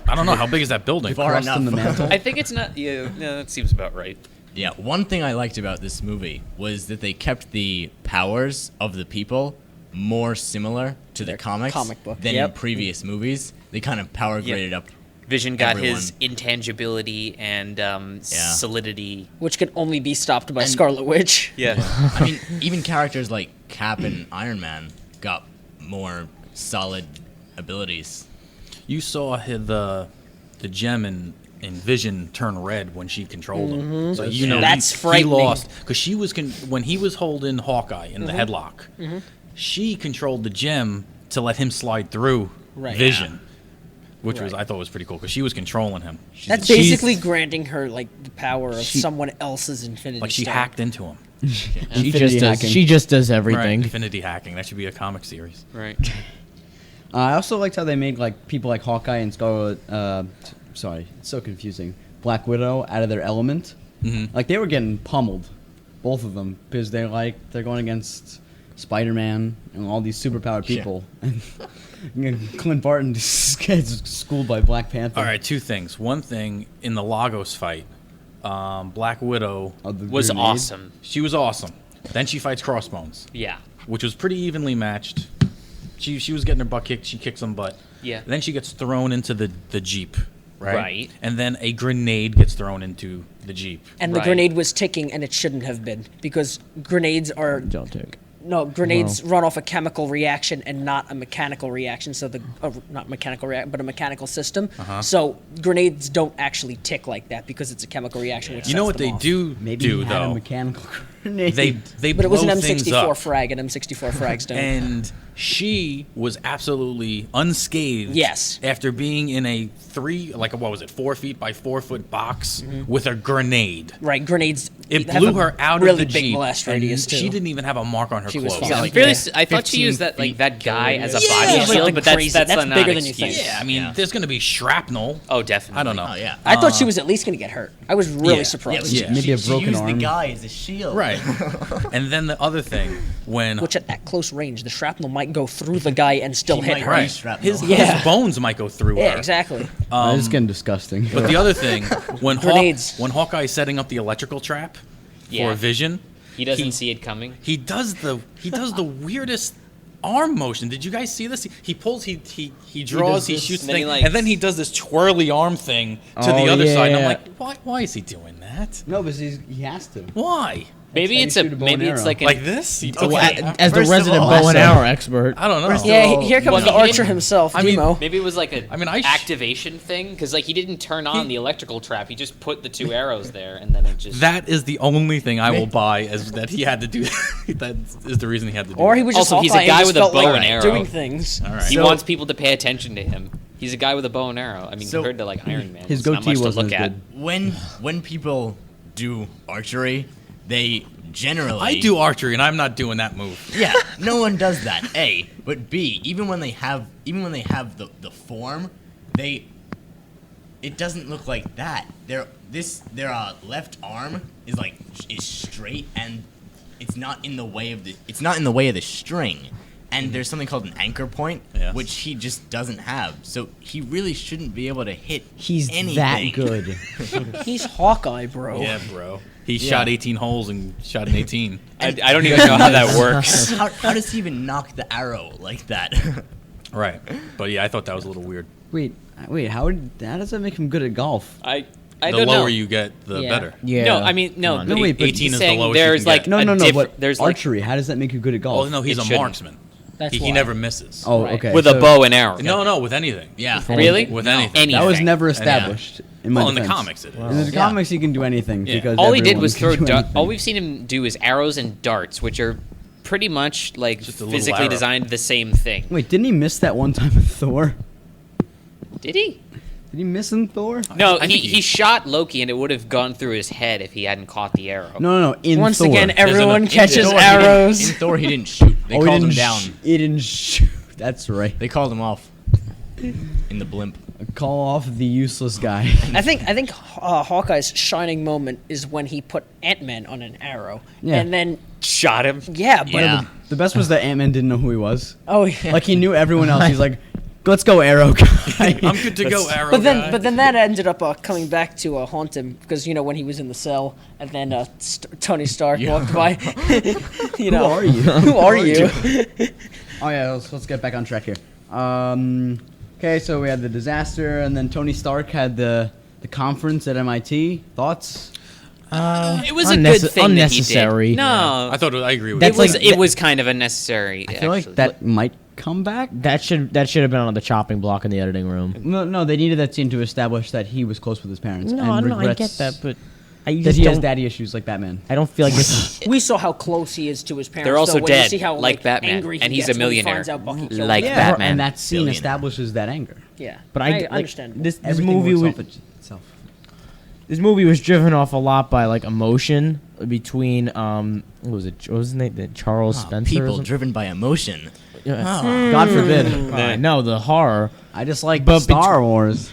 I don't know how big is that building. Crust in the mantle. I think it's not. Yeah, no, that seems about right. Yeah, one thing I liked about this movie was that they kept the powers of the people more similar to the comics comic book. than in Yep. previous movies. They kind of power graded up. Vision got Everyone. his intangibility and solidity. Which could only be stopped by Scarlet Witch. Yeah. I mean, even characters like Cap and Iron Man got more solid abilities. You saw the gem in Vision turn red when she controlled him. So you know That's he frightening. lost because she was when he was holding Hawkeye in the headlock. She controlled the gem to let him slide through Right. Vision, which was Right. I thought was pretty cool because she was controlling him. That's basically granting her like the power of someone else's Infinity Like she Stone. hacked into him. She just does Right, everything. Infinity hacking. That should be a comic series. Right. I also liked how they made like people like Hawkeye and Scarlet. Sorry, it's so confusing. Black Widow out of their element. Like they were getting pummeled, both of them, because they're going against Spider-Man and all these superpowered people. And Clint Barton gets schooled by Black Panther. All right, two things. One thing in the Lagos fight, Black Widow Oh, the Was grenade? awesome. she was awesome. Then she fights Crossbones, Yeah. which was pretty evenly matched. She was getting her butt kicked. She kicks some butt. Yeah. Then she gets thrown into the Jeep Right. And then a grenade gets thrown into the Jeep. And the grenade was ticking, and it shouldn't have been, because grenades are Don't take. no grenades run off a chemical reaction and not a mechanical reaction. So not mechanical reaction, but a mechanical system. So grenades don't actually tick like that because it's a chemical reaction. Which You know sets what them they off. do Maybe do he had a though? mechanical grenade. They But it was an blow things M64 up. frag, and M64 frags don't. And she was absolutely unscathed. Yes. After being in a 4 feet by 4 foot box with a grenade. Right, grenades. It have blew a her out really of the big Jeep. blast and radius too. she didn't even have a mark on her She was clothes. fine. I thought she 15 used that feet that guy as a radius. body Yeah, shield, like but that's crazy. that's That's not bigger an than you excuse. think. Yeah, I mean, there's going to be shrapnel. Oh, definitely. I don't know. Oh yeah. I thought she was at least going to get hurt. I was really Yeah. surprised. Yeah. Maybe a she broken used arm. the guy as a shield. Right. And then the other thing, when Which at close range, the shrapnel might go through the guy and still She hit might her. be right, shrapnel. his Yeah. bones might go through Yeah, her. exactly. This is getting disgusting. But the other thing, when Grenades. when Hawkeye's setting up the electrical trap Yeah. for Vision, He doesn't see it coming. he does the weirdest arm motion. Did you guys see this? He pulls, he draws, he this, shoots and then he, thing, like- and then he does this twirly arm thing to Oh, the other side. And I'm yeah. like, why is he doing that? no, but he has to. Why? Maybe how you it's a shoot a bow and maybe it's arrow. like an, Like this? He So, took it as the First of resident all, bow and also- arrow expert, I don't know. Yeah, So- here comes Well, the he archer didn't- himself, I mean, Demo. maybe it was like a I mean, I sh- activation thing because like he didn't turn on the electrical trap. He just put the two arrows there and then it just. That is the only thing I will buy as that he had to do. That is the reason he had to do. Or that. he was just Also, he's a Hawkeye and guy just with a felt bow like and arrow. doing things. All right. He So- wants people to pay attention to him. He's a guy with a bow and arrow. I mean, So- compared to like Iron Man, His it's not goatee much to wasn't look as at. good. When people do archery, they generally I do archery, and I'm not doing that move. Yeah, no one does that. A, but B, even when they have the form, it doesn't look like that. Their left arm is straight and it's not in the way of the string. And there's something called an anchor point, Yes. which he just doesn't have. So he really shouldn't be able to hit He's anything. that good. He's Hawkeye, bro. Yeah, bro. He shot 18 holes and shot an 18. I don't even know how that works. How does he even knock the arrow like that? Right. But yeah, I thought that was a little weird. Wait, how does that make him good at golf? I The don't lower know. you get, the Yeah. better. yeah. No, I mean no. Come on. No, wait, but 18 he's is the saying lowest you there's can like get. No, a no, different. but There's like archery, how does that make you good at golf? Oh no, he's It a shouldn't. marksman. That's He why. never misses. Oh, Right. okay. with so a bow and arrow. No, with anything. Yeah. Really? With anything. Anything. That was never established in my Well, in the defense. comes it is. In the Yeah. comics, he can do anything Yeah. because All he did everyone was can throw. do anything. All we've seen him do is arrows and darts, which are pretty much like Just a little physically arrow. designed the same thing. Wait, didn't he miss that one time with Thor? Did he? Did he miss in Thor? No, I he, think he shot Loki, and it would have gone through his head if he hadn't caught the arrow. No. In Once Thor. again, everyone in catches Thor, arrows. In Thor, he didn't shoot. They Oh, he called him didn't down. He didn't shoot. That's right. They called him off in the blimp. Call off the useless guy. I think Hawkeye's shining moment is when he put Ant-Man on an arrow, Yeah. and then Shot him. yeah, but Yeah. The best was that Ant-Man didn't know who he was. oh yeah. Like he knew everyone else. He's like, "Let's go, Arrow guy." I'm good to go, Arrow. But then, guy. but then that ended up coming back to haunt him because when he was in the cell, and then Tony Stark walked by. Who are you? Who are you? Oh yeah, let's get back on track here. Okay, so we had the disaster, and then Tony Stark had the conference at MIT. Thoughts? It was a good thing unnecessary. that he did. No, I thought I agree with That's you. like- it was kind of unnecessary. I feel like that might come back. That should have been on the chopping block in the editing room. No, they needed that scene to establish that he was close with his parents. No, and I know, I regrets get that, but I that just he has don't. daddy issues like Batman. I don't feel like this. We saw how close he is to his parents. They're also though, when you dead, see how, like Batman, angry and he he's gets a when he millionaire, finds out Bucky killed like him. Batman. and that scene Billionaire. establishes that anger. Yeah, But I like, understand. this Everything movie works was off itself. this movie was driven off a lot by like emotion between what was it? What was his name? Charles Spencer. or People something? driven by emotion. Yeah. God forbid. No, the horror. I just like But Star Wars.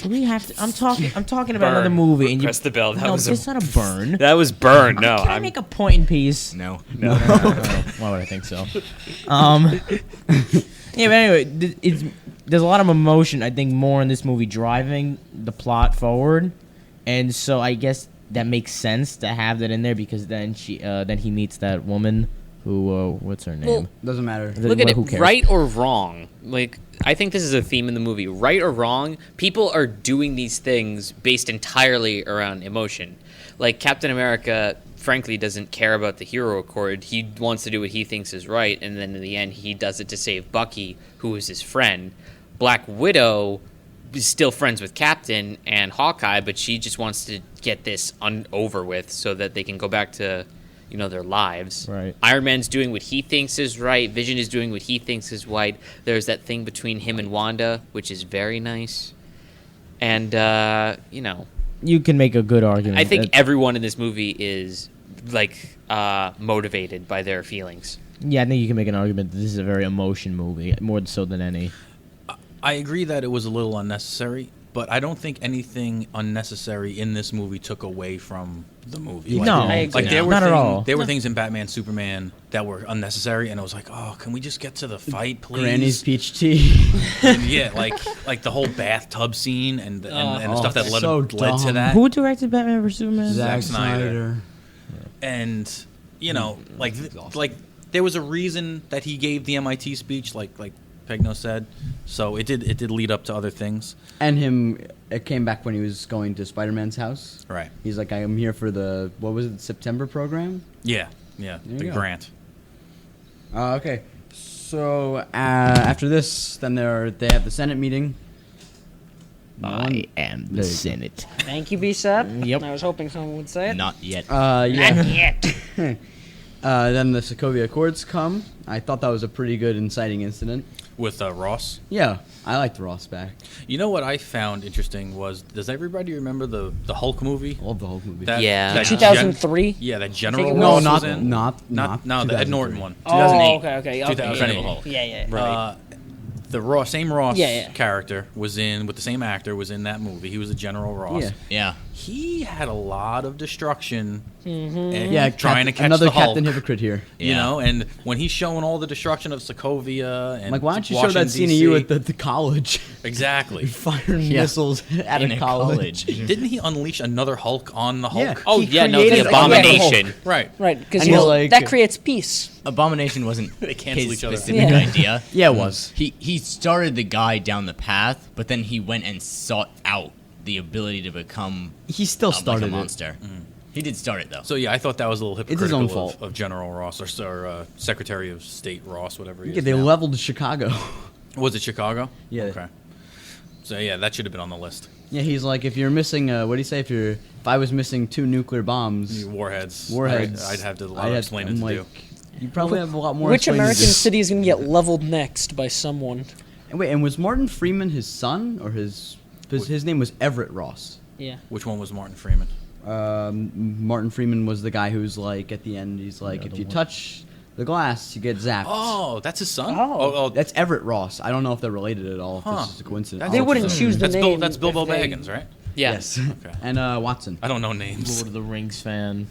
We have to. I'm talking about another movie, and you Press the bell. That no, was it's not a burn. That was burn. No, Can I make a point in piece? No. Why would I think so? Yeah, but anyway, there's a lot of emotion. I think more in this movie driving the plot forward, and so I guess that makes sense to have that in there because then he meets that woman who what's her name? Well, Doesn't matter. Look at it, Who cares? right or wrong. Like, I think this is a theme in the movie. Right or wrong, people are doing these things based entirely around emotion. Like, Captain America, frankly, doesn't care about the Hero Accord. He wants to do what he thinks is right, and then in the end, he does it to save Bucky, who is his friend. Black Widow is still friends with Captain and Hawkeye, but she just wants to get this over with so that they can go back to, their lives. Right. Iron Man's doing what he thinks is right. Vision is doing what he thinks is right. There's that thing between him and Wanda, which is very nice. And, You can make a good argument. I think that- everyone in this movie is, motivated by their feelings. Yeah, I think you can make an argument that this is a very emotion movie, more so than any. I agree that it was a little unnecessary, but I don't think anything unnecessary in this movie took away from the movie. No, I agree. Like there were not at all. There were things in Batman, Superman that were unnecessary, and it was like, oh, can we just get to the fight, please? Granny's peach tea. And yeah, like the whole bathtub scene and the stuff that led so to dumb. that. Who directed Batman vs Superman? Zack Snyder. And like there was a reason that he gave the MIT speech, like Pegno said. So it did lead up to other things. And it came back when he was going to Spider-Man's house. Right. He's like, I am here for the, what was it, September program? Yeah, There the you go. grant. Okay. So after this, then they have the Senate meeting. I am the Senate. Thank you, B-Sep. Yep. I was hoping someone would say it. Not yet. Yeah. Not yet. Then the Sokovia Accords come. I thought that was a pretty good inciting incident. With Ross. Yeah, I liked Ross back. You know what I found interesting was, does everybody remember the Hulk movie? Love the whole movie. Yeah. that 2003? Yeah, that I General think it Ross was. was No, in. not No, the Ed Norton one. 2008. Oh, okay. 2008. Yeah. The same Ross Yeah. character was in, with the same actor, was in that movie. He was the General Ross. Yeah. Yeah. He had a lot of destruction and Yeah, trying to catch another the Hulk. Captain Hypocrite here. You Yeah. know, and when he's showing all the destruction of Sokovia and Like, why don't you show Washington, that scene of DC? you at the college? Exactly. Firing missiles at In a a college. Didn't he unleash another Hulk on the Hulk? Yeah. Oh, He yeah, no, created the a Hulk. Abomination. Right. Right, because And he's like- that creates peace. Abomination wasn't They cancel his each other out. specific Yeah. idea. Yeah, it was. He started the guy down the path, but then he went and sought out the ability to become He still like started a it. monster. He did start it though. So yeah, I thought that was a little It's his own hypocritical fault. of General Ross or Secretary of State Ross, whatever he Yeah, is they now. leveled Chicago. Was it Chicago? Yeah. Okay. So yeah, that should have been on the list. Yeah, he's like, if you're missing, what do you say? If I was missing 2 nuclear bombs, Warheads. warheads, I'd have to a lot of explaining I'm to like, do. You probably have a lot more. Which explaining to American do. city is going to get leveled next by someone? And wait, and was Martin Freeman his son or his? Because his name was Everett Ross. Yeah. Which one was Martin Freeman? Martin Freeman was the guy who's like at the end. He's like, if you touch the glass, you get zapped. Oh, that's his son. Oh. That's Everett Ross. I don't know if they're related at all. If Huh. this is a coincidence. That's They wouldn't interesting. choose the that's name That's Bilbo if they- Baggins, right? Yeah. Yes. Okay. And Watson. I don't know names. Lord of the Rings fan.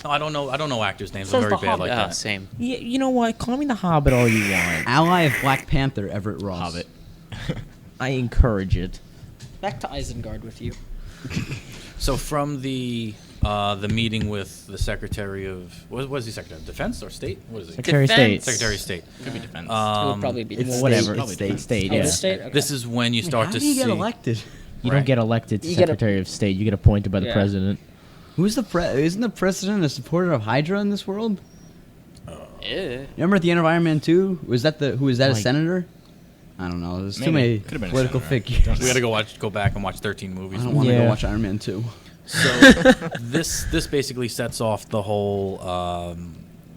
No, I don't know actors' names. Says I'm very the bad like Oh, that. same. Yeah, you know what? Call me the Hobbit all you want. Ally of Black Panther, Everett Ross. Hobbit. I encourage it. Back to Isengard with you. So from the meeting with the Secretary of what was he Secretary of Defense or State? What is he? Secretary of State. Secretary of State. Could be defense. It would probably be. it's Well, whatever. Probably It's state. defense. State. Oh, Yeah. the state? Okay. This is when you start How to do you see. get elected? You Right. don't get elected to You get a- Secretary of State. You get appointed by the Yeah. president. Who's isn't the president a supporter of Hydra in this world? Eh. Remember at the end of Iron Man 2? Was that a Like- senator? I don't know. There's too Maybe. many Could've been a political senator. figures. We got to go back and watch 13 movies. I don't want to Yeah. go watch Iron Man 2. So this basically sets off the whole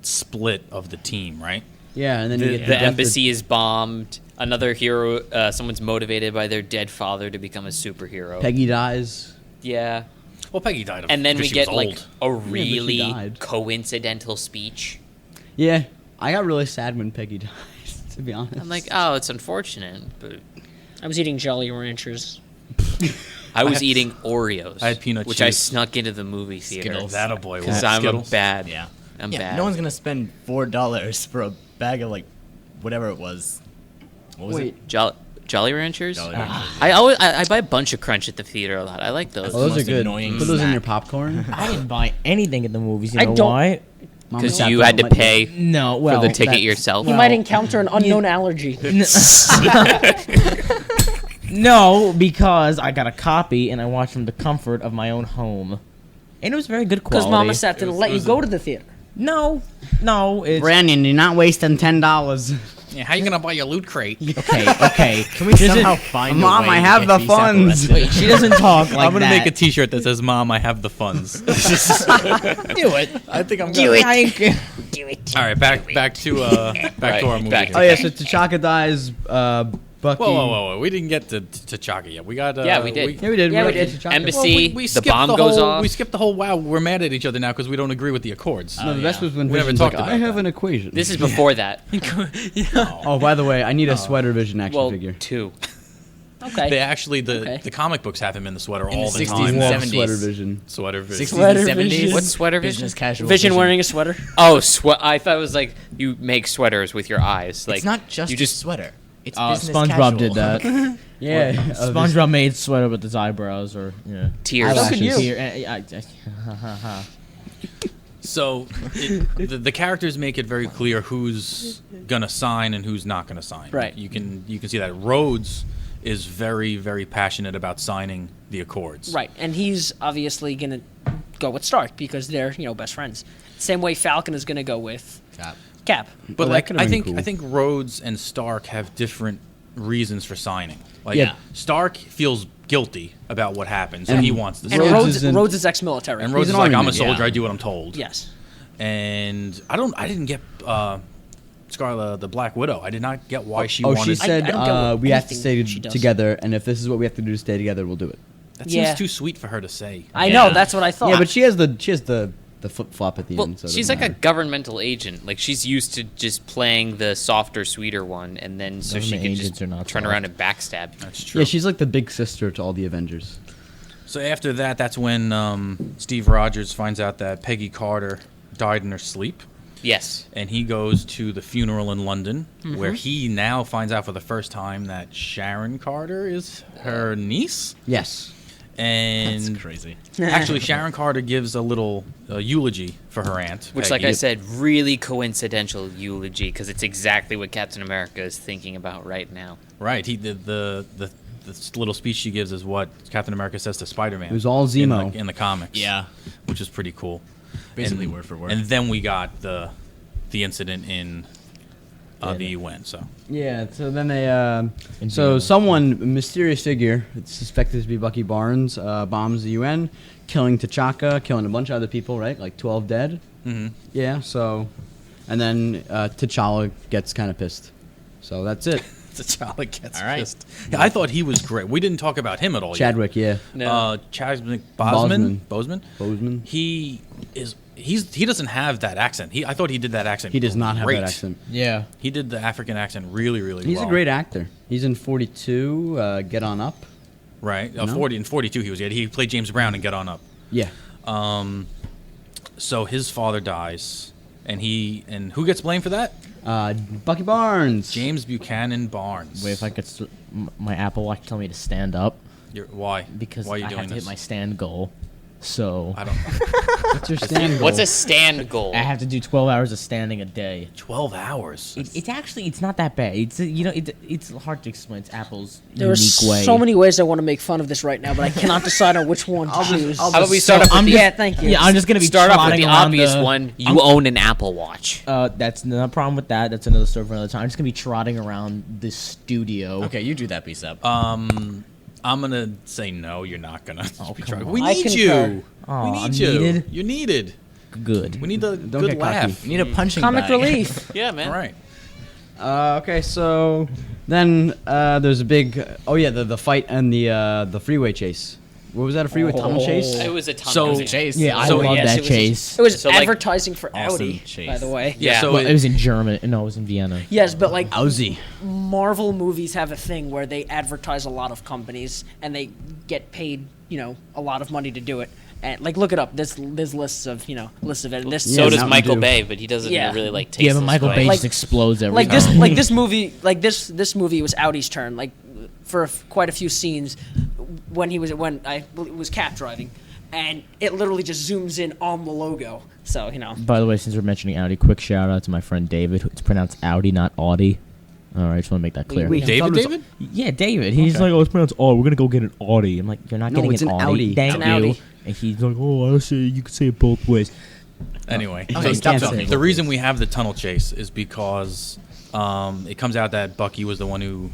split of the team, right? Yeah, and then you get The embassy is bombed. Another hero, someone's motivated by their dead father to become a superhero. Peggy dies. Yeah. Well, Peggy died of And then because we she was get like old. a she really died. coincidental speech. Yeah, I got really sad when Peggy died, to be honest. I'm like, oh, it's unfortunate, but I was eating Jolly Ranchers. I was eating Oreos, I had peanut which I cheese. snuck into the movie theater. Skittles. That a boy. Because was I'm Skittles? a bad. Yeah. I'm yeah, bad. no one's gonna spend $4 for a bag of like whatever it was. What was Wait, it? Jolly Ranchers. Jolly Ranchers. I buy a bunch of Crunch at the theater a lot. I like those. That's oh, those most are good. annoying Put those in snack. your popcorn. I didn't buy anything at the movies. You I know don't- why? Mom because and you Dad had to don't let pay No, well, for the ticket that's- yourself. You might encounter an unknown allergy. No, because I got a copy and I watched from the comfort of my own home, and it was very good quality. Because Mama Sat didn't let you go to the theater. No, it's Brandon, you're not wasting $10. Yeah, how you gonna buy your loot crate? okay. Can we somehow find a Mom, way I to have get the BSAP funds. arrested? Wait, she doesn't talk like I'm gonna that. make a T-shirt that says "Mom, I have the funds." Do it. I think I'm Do gonna. it. All right, back to our movie. back here. to- Oh yeah, so T'Chaka dies. Bucky. Whoa! We didn't get to T'Chaka yet. We got. Yeah, we did. Yeah, we did. Yeah, we got did. T'Chaka. Embassy. we The skipped bomb goes whole, off. We skipped the whole. Wow, we're mad at each other now because we don't agree with the Accords. No, the best was when We never Vision's talked like, about I have that. an equation. This is before that. Oh, by the way, I need a sweater Vision action Well, figure. 2. Okay. They actually Okay. the comic books have him in the sweater In all the the 60s time. and Love 70s. sweater Vision. Sweater vision. 60s Sweater and 70s. Vision. What's sweater vision? Business casual. Vision wearing a sweater. Oh, I thought it was like you make sweaters with your eyes. Like It's not just you a just sweater. It's business SpongeBob casual. did that. Yeah. SpongeBob made sweater with his eyebrows or tears. So could you. So the characters make it very clear who's gonna sign and who's not gonna sign. Right. You can see that Rhodes is very, very passionate about signing the Accords. Right, and he's obviously gonna go with Stark because they're best friends. Same way Falcon is gonna go with Cap. But Well, that like could've I been think cool. I think Rhodes and Stark have different reasons for signing. Like Yeah. Stark feels guilty about what happened, so And he wants to And sign. Rhodes Rhodes isn't- is ex-military. And Rhodes He's is an like, I'm a army man, soldier. yeah. I do what I'm told. Yes. And I didn't get Scarlet, the Black Widow. I did not get why she Oh, wanted. she said I don't get what we have to anything stay she does. together, and if this is what we have to do to stay together, we'll do it. that Yeah. seems too sweet for her to say. I know. That's what I thought. Yeah, but she has the flip flop at the Well, end. So it she's doesn't like a matter. governmental agent. Like she's used to just playing the softer, sweeter one, and then so she Government can agents just are not turn soft. around and backstab. That's true. Yeah, she's like the big sister to all the Avengers. So after that, that's when Steve Rogers finds out that Peggy Carter died in her sleep, Yes. and he goes to the funeral in London, Mm-hmm. where he now finds out for the first time that Sharon Carter is her niece. Yes. And That's crazy. actually, Sharon Carter gives a little eulogy for her aunt, Which, Peggy. like I said, really coincidental eulogy because it's exactly what Captain America is thinking about right now. Right. He did the little speech she gives is what Captain America says to Spider-Man. It was all Zemo. in the comics. Yeah. which is pretty cool. Basically And- word for word. And then we got the incident in the UN. So Yeah, so then they, so someone, mysterious figure, it's suspected to be Bucky Barnes, bombs the UN, killing T'Chaka, killing a bunch of other people, right? Like 12 dead. Mhm. Yeah, so, and then T'Challa gets kind of pissed. So that's it. T'Challa gets All right. pissed. Yeah, I thought he was great. We didn't talk about him at all. Chadwick, yeah. Yet. Chadwick Boseman. Boseman. He doesn't have that accent. I thought he did that accent. He does not have great. that accent. Yeah. He did the African accent really, really He's well. a great actor. He's in 42, Get On Up. Right. No? 40 and 42 he was. Yeah, he played James Brown in Get On Up. Yeah. So his father dies, and who gets blamed for that? Bucky Barnes. James Buchanan Barnes. Wait, if I could, my Apple Watch tell me to stand up Why? because Why are you I doing have to this? hit my stand goal. So I don't. What's your stand What's goal? a stand goal? I have to do 12 hours of standing a day. 12 hours. It's not that bad. It's hard to explain. It's Apple's There are unique way. so many ways I want to make fun of this right now, but I cannot decide on which one to choose. How about we start off with the, Yeah, thank you. Yeah, I'm just gonna be start off with trotting the around obvious the- one. You own an Apple Watch. That's no problem with that. That's another story for another time. I'm just gonna be trotting around this studio. Okay, you do that, B-Sep. I'm gonna say no. You're not gonna. be trying. on. We I need concur. you. Aw, we need I'm you. needed? You're needed. Good. We need the Don't good get cocky. laugh. You need a punching Comic bag. relief. Yeah, man. All right. Okay, so then there's a big. Oh yeah, the fight and the freeway chase. What was that? A freeway tunnel chase? It was a ton So- of Chase. Yeah, I So, love yes, that it was- chase. It was So, like, advertising for awesome Audi, chase. by the way. Yeah. So Well, it was in German. No, it was in Vienna. Yes, but like Aussie. Marvel movies have a thing where they advertise a lot of companies and they get paid, a lot of money to do it. And like, look it up. There's lists of it. And this So Yeah, does Mountain Michael Dew. Bay, but he doesn't Yeah. really like taste Yeah, but Michael Bay way. just explodes every like time. this movie, this movie was Audi's turn. Like for quite a few scenes when it was Cap driving, and it literally just zooms in on the logo. So, By the way, since we're mentioning Audi, quick shout out to my friend David. It's pronounced Audi, not Audi. All right, just want to make that clear. Wait, David? Yeah, David. He's like, oh, it's pronounced Audi. We're gonna go get an Audi. I'm like, you're not No, getting it's an an Audi. Audi. Thank It's you. an Audi. And he's like, oh, I say you can say it both ways. Anyway, Okay, so can't so say the both reason ways. we have the tunnel chase is because it comes out that Bucky was the one who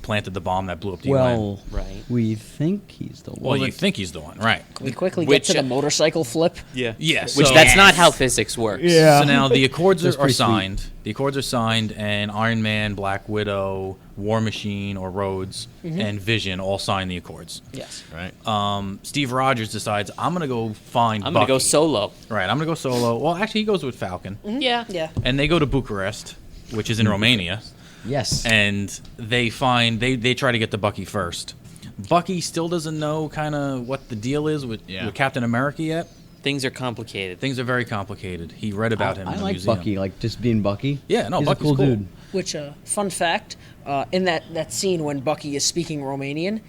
planted the bomb that blew up the UN. Well, Right. we think he's the one. Well, you think he's the one, right? can we quickly Which- get to the motorcycle flip? Yeah. Yes. Which so, that's not how physics works. So now the Accords That's are pretty sweet. signed. The Accords are signed, and Iron Man, Black Widow, War Machine or Rhodes, and Vision all sign the Accords. Yes. Right. Steve Rogers decides, I'm going to go find I'm gonna go Bucky." solo. Right, I'm going to go solo. Well, actually, he goes with Falcon. Yeah. Yeah. And they go to Bucharest, which is in Romania. Yes. And they find they try to get to Bucky first. Bucky still doesn't know kind of what the deal is with Captain America yet. Things are complicated. Things are very complicated. He read about him I in the like museum. Bucky, like just being Bucky. Yeah, no, he's Bucky's a cool cool. dude. Which, fun fact, in that scene when Bucky is speaking Romanian,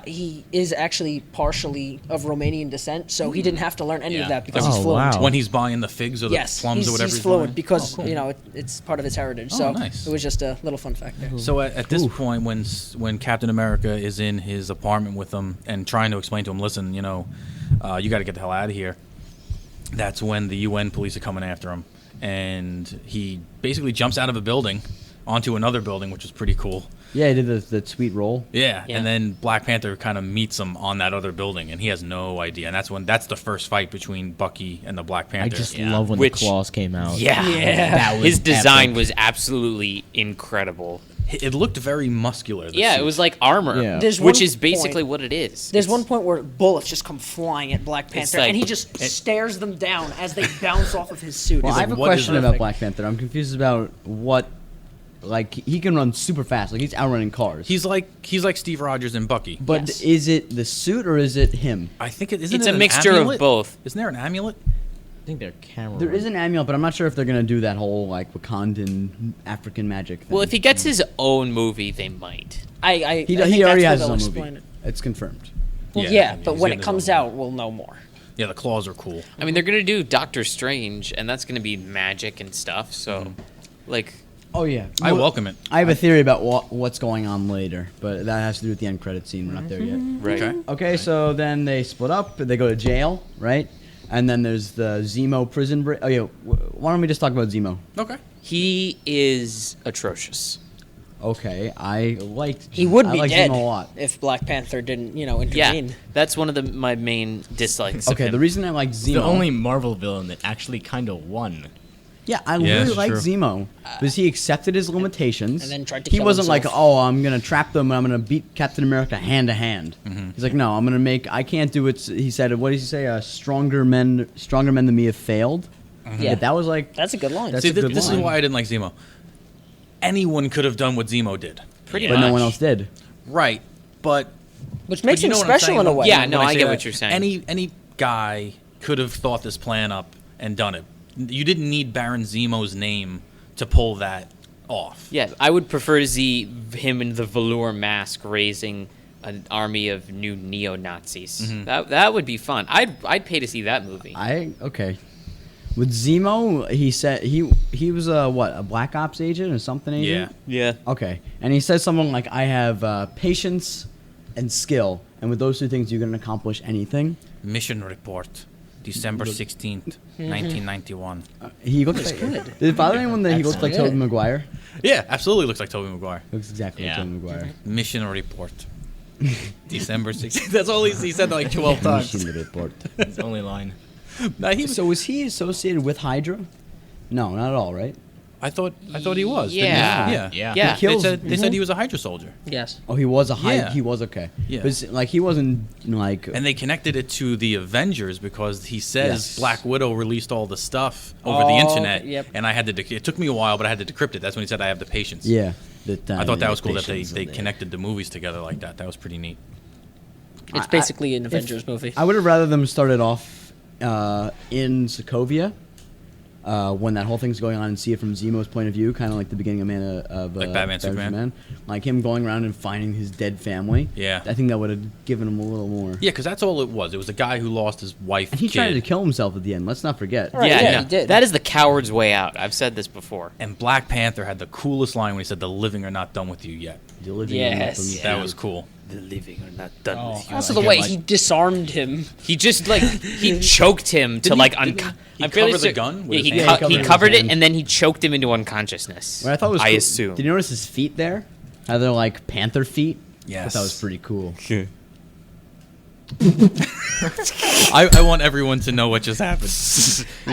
he is actually partially of Romanian descent, so he didn't have to learn any of that because he's Oh, fluent. wow. When he's buying the figs or the Yes, plums or whatever he's he's fluent buying. because Oh, cool. it's part of his heritage. Oh, so nice. it was just a little fun fact there. So at this point, when Captain America is in his apartment with him and trying to explain to him, listen, you got to get the hell out of here. That's when the UN police are coming after him, and he basically jumps out of a building onto another building, which is pretty cool. Yeah, he did the sweet roll. Yeah, Yeah. and then Black Panther kind of meets him on that other building, and he has no idea. And that's the first fight between Bucky and the Black I Panther. just love when the claws came out. Yeah. That was His design epic. was absolutely incredible. It looked very muscular. the Yeah, suit. it was like armor, Yeah. There's which one is basically point- what it is. There's It's- one point where bullets just come flying at Black Panther, like- and he just stares them down as they bounce off of his suit. Well, He's I like, have a what is question that? about Black Panther. I'm confused about what, like, he can run super fast. Like, he's outrunning cars. He's like Steve Rogers and Bucky. But Yes. is it the suit or is it him? I think isn't It's it a an mixture of amulet? both. Isn't there an amulet? I think they're camera. There is an amulet, but I'm not sure if they're gonna do that whole like Wakandan African magic thing. Well, if he gets his own movie, they might. I he think already that's where has his they'll own explain movie, it. it's confirmed. Well, Yeah, yeah, he's but when getting it comes his own out, we'll know more. Yeah, the claws are cool. I mean, they're gonna do Doctor Strange, and that's gonna be magic and stuff. So, like, Oh yeah, I welcome it. I have a theory about what's going on later, but that has to do with the end credit scene. We're not there yet. right? Okay. Okay, so then they split up. They go to jail, right? And then there's the Zemo prison break. Oh yeah, why don't we just talk about Zemo? Okay. He is atrocious. Okay, I liked. He would I be liked dead Zemo a lot. if Black Panther didn't, Yeah, intervene. that's one of my main dislikes. of Okay, him. the reason I like Zemo. The only Marvel villain that actually kind of won. Yeah, I Yeah, really that's like true. Zemo because he accepted his limitations and then tried to He kill wasn't himself. like, oh, I'm gonna trap them. I'm gonna beat Captain America hand to hand. He's like, no, I'm gonna make. I can't do it. He said, what did he say? Stronger men than me have failed. Yeah. That was like. That's a good line. That's See, a good this is line. why I didn't like Zemo. Anyone could have done what Zemo did. pretty But much. no one else did. Right, but Which makes you him know what I'm special saying, in a though? way. Yeah, When no, I say get that, what you're saying. Any guy could have thought this plan up and done it. You didn't need Baron Zemo's name to pull that off. Yeah, I would prefer to see him in the velour mask raising an army of new neo-Nazis. That would be fun. I'd pay to see that movie. Okay. With Zemo, he said he was a Black Ops agent or something agent? Yeah. yeah. Okay. And he said something like, I have patience and skill, and with those two things, you can accomplish anything. Mission report, December 16th, 1991. He looks like, good. Did it bother anyone that he looks like Excellent. Tobey Maguire? Yeah, absolutely looks like Tobey Maguire. Looks exactly Yeah. like Tobey Maguire. Mission report, December 16th. That's all he said like 12 times. Mission report. It's the only line. No, he was, So was he associated with Hydra? No, not at all, right? I thought he was. didn't he? Yeah. Yeah. Yeah. Yeah. He kills- They said he was a Hydra soldier. Yes. Oh, he was a Hydra. Yeah. He was okay. Yeah. But like he wasn't like. And they connected it to the Avengers because he says Yes. Black Widow released all the stuff over the Oh, internet, yep. and I had to. It took me a while, but I had to decrypt it. That's when he said I have the patience. Yeah. I thought that was cool that they connected the movies together like that. That was pretty neat. It's basically an Avengers movie. I would have rather them started off in Sokovia. when that whole thing's going on and see it from Zemo's point of view, kind of like the beginning of Like Batman, Superman? Like him going around and finding his dead family. Yeah. I think that would have given him a little more. Yeah, because that's all it was. It was a guy who lost his wife. And he kid, tried to kill himself at the end. Let's not forget. Right, yeah, yeah, no, he did. that is the coward's way out. I've said this before. And Black Panther had the coolest line when he said, "The living are not done with you yet." The living Yes. room. That was cool. The living are not done with you. Also, the way he disarmed him. He just he choked him to Didn't like he- didn't he I'm fairly cover the cer- gun with Yeah, his he, hand? cu- he Yeah, he covered covered his it hand. and then he choked him into unconsciousness. What I thought was I cool- assume. Did you notice his feet there? How they're like panther feet? Yes. I thought that was pretty cool. I want everyone to know what just happened.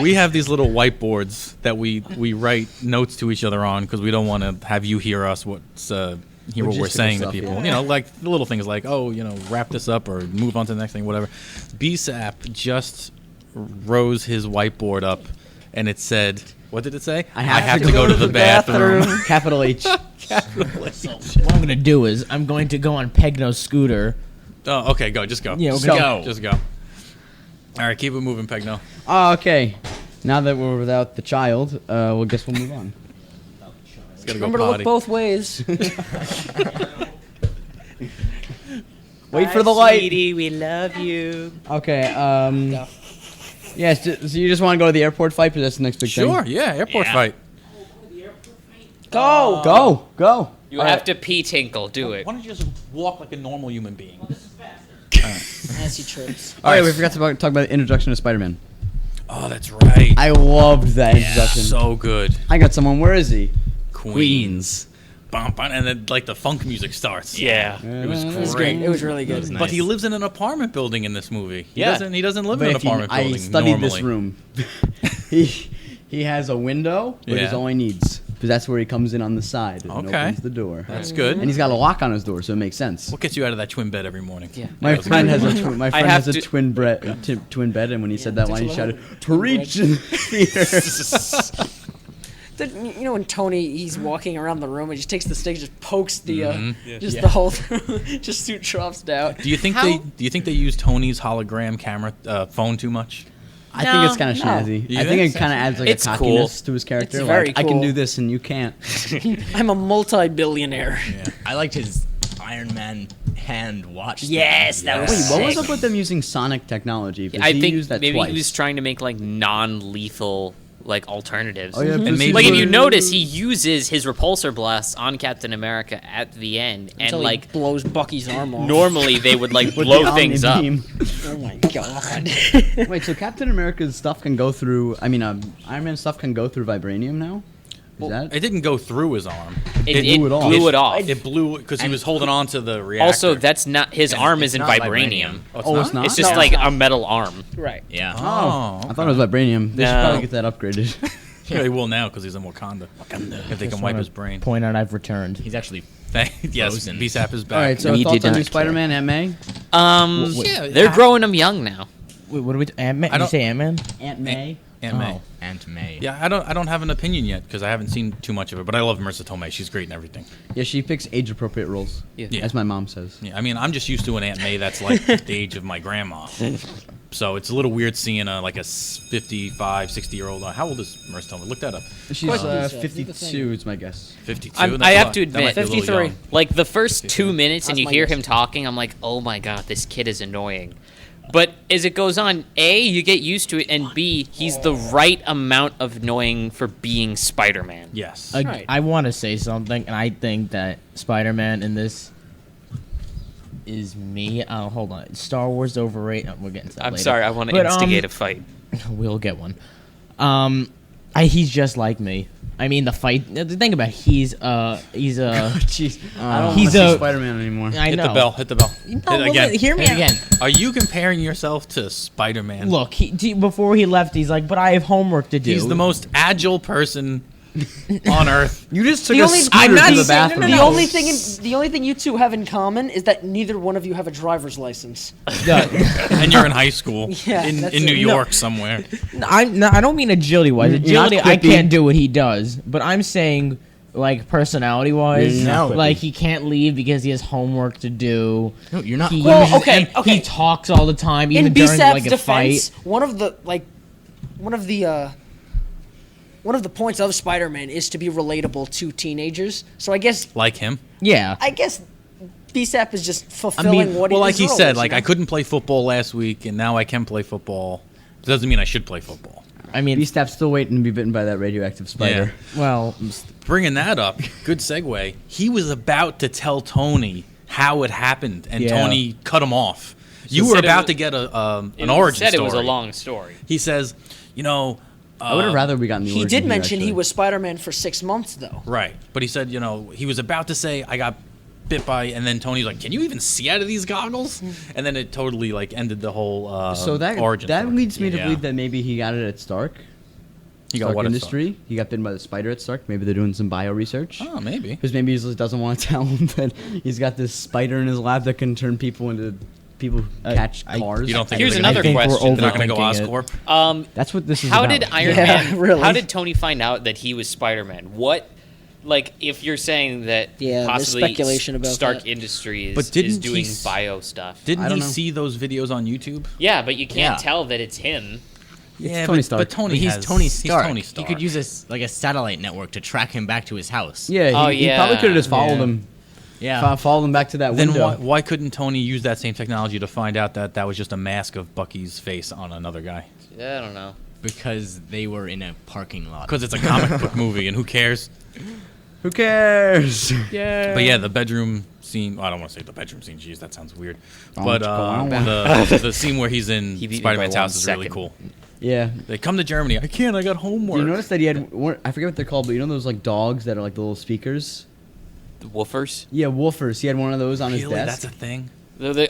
We have these little whiteboards that we write notes to each other on because we don't want to have you hear us hear what we're Logistical saying stuff, to people. yeah. You know, like the little things like, wrap this up or move on to the next thing, whatever. BSAP just rose his whiteboard up and it said, what did it say? I have to go to the bathroom. Capital H. So what I'm gonna do is I'm going to go on Pegno's scooter. Oh, okay, go. Just go. Yeah, just we'll go. go. Just go. All right, keep it moving, Pegno. Oh, okay. Now that we're without the child, we'll move on. He's gotta go Remember to potty. look both ways. Wait for the light. we love you. Okay. Yes. So you just want to go to the airport fight? Because that's the next big Sure, thing. yeah, airport fight. Go! Go. You have to pee, Tinkle. Do it. Why don't you just walk like a normal human being? As he trips. All right. We forgot to talk about the introduction of Spider-Man. Oh, that's right. I loved that introduction. So good. I got someone. Where is he? Queens. Bum, bum, and then like the funk music starts. Yeah. It was It was great. good. It was really good. But he lives in an apartment building in this movie. He Yeah. doesn't live But in an if you- apartment I building studied normally. this room. he has a window, but Yeah. it's all he needs. Because that's where he comes in on the side and Okay. opens the door. That's good. And he's got a lock on his door, so it makes sense. What gets you out of that twin bed every morning? Yeah. My friend has a have to- twin bed, and when he said that line, he shouted, "Preach!" in the theater. You know when Tony he's walking around the room and just takes the stick, just pokes the Mm-hmm. the whole just suit drops down. Do you think they use Tony's hologram camera phone too much? I think it's kind of No. snazzy. You I think think? it kind of adds like It's a cool. cockiness to his character. It's Like, very I can cool. do this and you can't. I'm a multi-billionaire. I liked his Iron Man hand watch. thing. Yes, that was Wait, what was sick. up with them using sonic technology? Because I he think used that maybe twice. he was trying to make like non-lethal like alternatives. Oh, yeah, And maybe- Like if you notice, he uses his repulsor blasts on Captain America at the end, and Until he like blows Bucky's arm off. normally they would like With the blow Omni things up. beam. Oh my god. Wait, so Captain America's stuff can go through? I mean, Iron Man stuff can go through vibranium now. Is that? It didn't go through his arm. It blew it off. blew it off. It blew because he And- was holding on to the reactor. Also, that's not his arm it's isn't not vibranium. Oh, it's not. It's just No, like it's not. a metal arm. Right. Yeah. Oh, I thought it was vibranium. They should No. probably get that upgraded. Yeah, he will now because he's in Wakanda. If they can wipe his brain. Point out I've returned. He's actually Yes, Frozen. BSAP is back. All right, so We thoughts did on not new care. Spider-Man, Aunt May? Yeah, They're growing him young now. Wait, what are we? Ant-Man? I Did you don't- say Ant-Man? Aunt May. Aunt May. Oh. Aunt May. Yeah, I don't have an opinion yet because I haven't seen too much of it. But I love Marissa Tomei. She's great in everything. Yeah, she picks age-appropriate roles. Yeah. As my mom says. Yeah, I mean, I'm just used to an Aunt May that's like the age of my grandma. So it's a little weird seeing like a 55, 60-year-old. How old is Marissa Tomei? Look that up. She's Lisa, 52 is my guess. 52. I That's have a to lot. That might admit, be a little 53. young. Like the first 2 minutes, and That's you my hear guess. him talking, I'm like, oh my god, this kid is annoying. But as it goes on, A, you get used to it, and B, he's the right amount of annoying for being Spider-Man. Yes. Right. I want to say something, and I think that Spider-Man in this is me. Hold on. Star Wars overrated. We're getting to that I'm later. sorry, I want to But, instigate a fight. We'll get one. He's just like me. I mean, the fight. Think about it. He's a. Jeez. I don't He's want to see a- Spider-Man anymore. I Hit know. the bell. Hit the bell. No, Hit it again. Hear me Hit out. again. Are you comparing yourself to Spider-Man? Look, before he left, he's like, "But I have homework to do." He's the most agile person on Earth. You just took The a only- scooter I'm not to the saying- no, bathroom. no, The only thing you two have in common is that neither one of you have a driver's license. And you're in high school Yeah, in that's New it. York somewhere. I don't mean agility wise. You're not Agility, I quippy. can't do what he does. But I'm saying, like, personality wise, You're not quippy. like he can't leave because he has homework to do. No, you're not. He Well, uses- okay, and okay. He talks all the time, even In during BSAP's like a defense, fight. one of the one of the points of Spider-Man is to be relatable to teenagers. So I guess Like him. Yeah. BSAP is just fulfilling what well, his like he role said, is, like you I know? couldn't play football last week, and now I can play football. Doesn't mean I should play football. I mean, B-Stap's still waiting to be bitten by that radioactive spider. well, Bringing that up, good segue. He was about to tell Tony how it happened, and Yeah. Tony cut him off. You He were said it about was- to get an It origin said story. it was a long story. He says, I would have rather we gotten the He origin did here, mention he actually. was Spider-Man for 6 months, though. right, but he said, he was about to say, I got bit by, and then Tony's like, can you even see out of these goggles? And then it totally like ended the whole So that origin story. leads me to Yeah. believe that maybe he got it at Stark. He got Stark what at Industry. He got bitten by the spider at Stark. Maybe they're doing some bio research. Oh, maybe. Because maybe he just doesn't want to tell him that he's got this spider in his lab that can turn people into people who catch cars. You don't think Here's they're another gonna, question. They're not going to go overthinking it. Oscorp? That's what this is How about. did Iron Yeah, Man? really. How did Tony find out that he was Spider-Man? What, like, if you're saying that Yeah, there's possibly speculation about Stark that. Industries But didn't is he doing s- bio stuff? Didn't I don't he know. see those videos on YouTube? Yeah, but you can't Yeah. tell that it's him. Yeah, Tony but, Stark. but Tony He's has, Tony Stark. He's Tony Stark. He could use a satellite network to track him back to his house. Yeah, he, Oh, he yeah. probably could have just followed Yeah. him. Yeah. Followed him back to that Then window. why couldn't Tony use that same technology to find out that that was just a mask of Bucky's face on another guy? I don't know. Because they were in a parking lot. Because it's a comic book movie, and who cares? Who cares? Yeah. But yeah, the bedroom scene. Well, I don't want to say the bedroom scene. Jeez, that sounds weird. Don't But go on. the scene where he's in He beat me Spider-Man's by house 1 is really second. cool. Yeah. They come to Germany. I can't. I got homework. You notice that he had, I forget what they're called, but you know those like dogs that are like the little speakers? The woofers. Yeah, woofers. He had one of those on his Really? desk. That's a thing.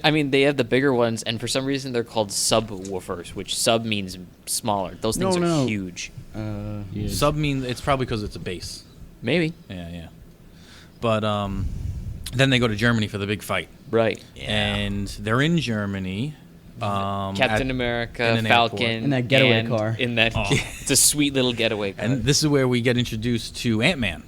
I mean, they have the bigger ones, and for some reason they're called subwoofers, which sub means smaller. Those things No, are no. huge. Yeah. Sub means it's probably because it's a base. Maybe. Yeah. But then they go to Germany for the big fight, Right. and they're in Germany. Captain America, in an Falcon, airport. In that getaway and car. In that, it's a sweet little getaway car. And this is where we get introduced to Ant-Man.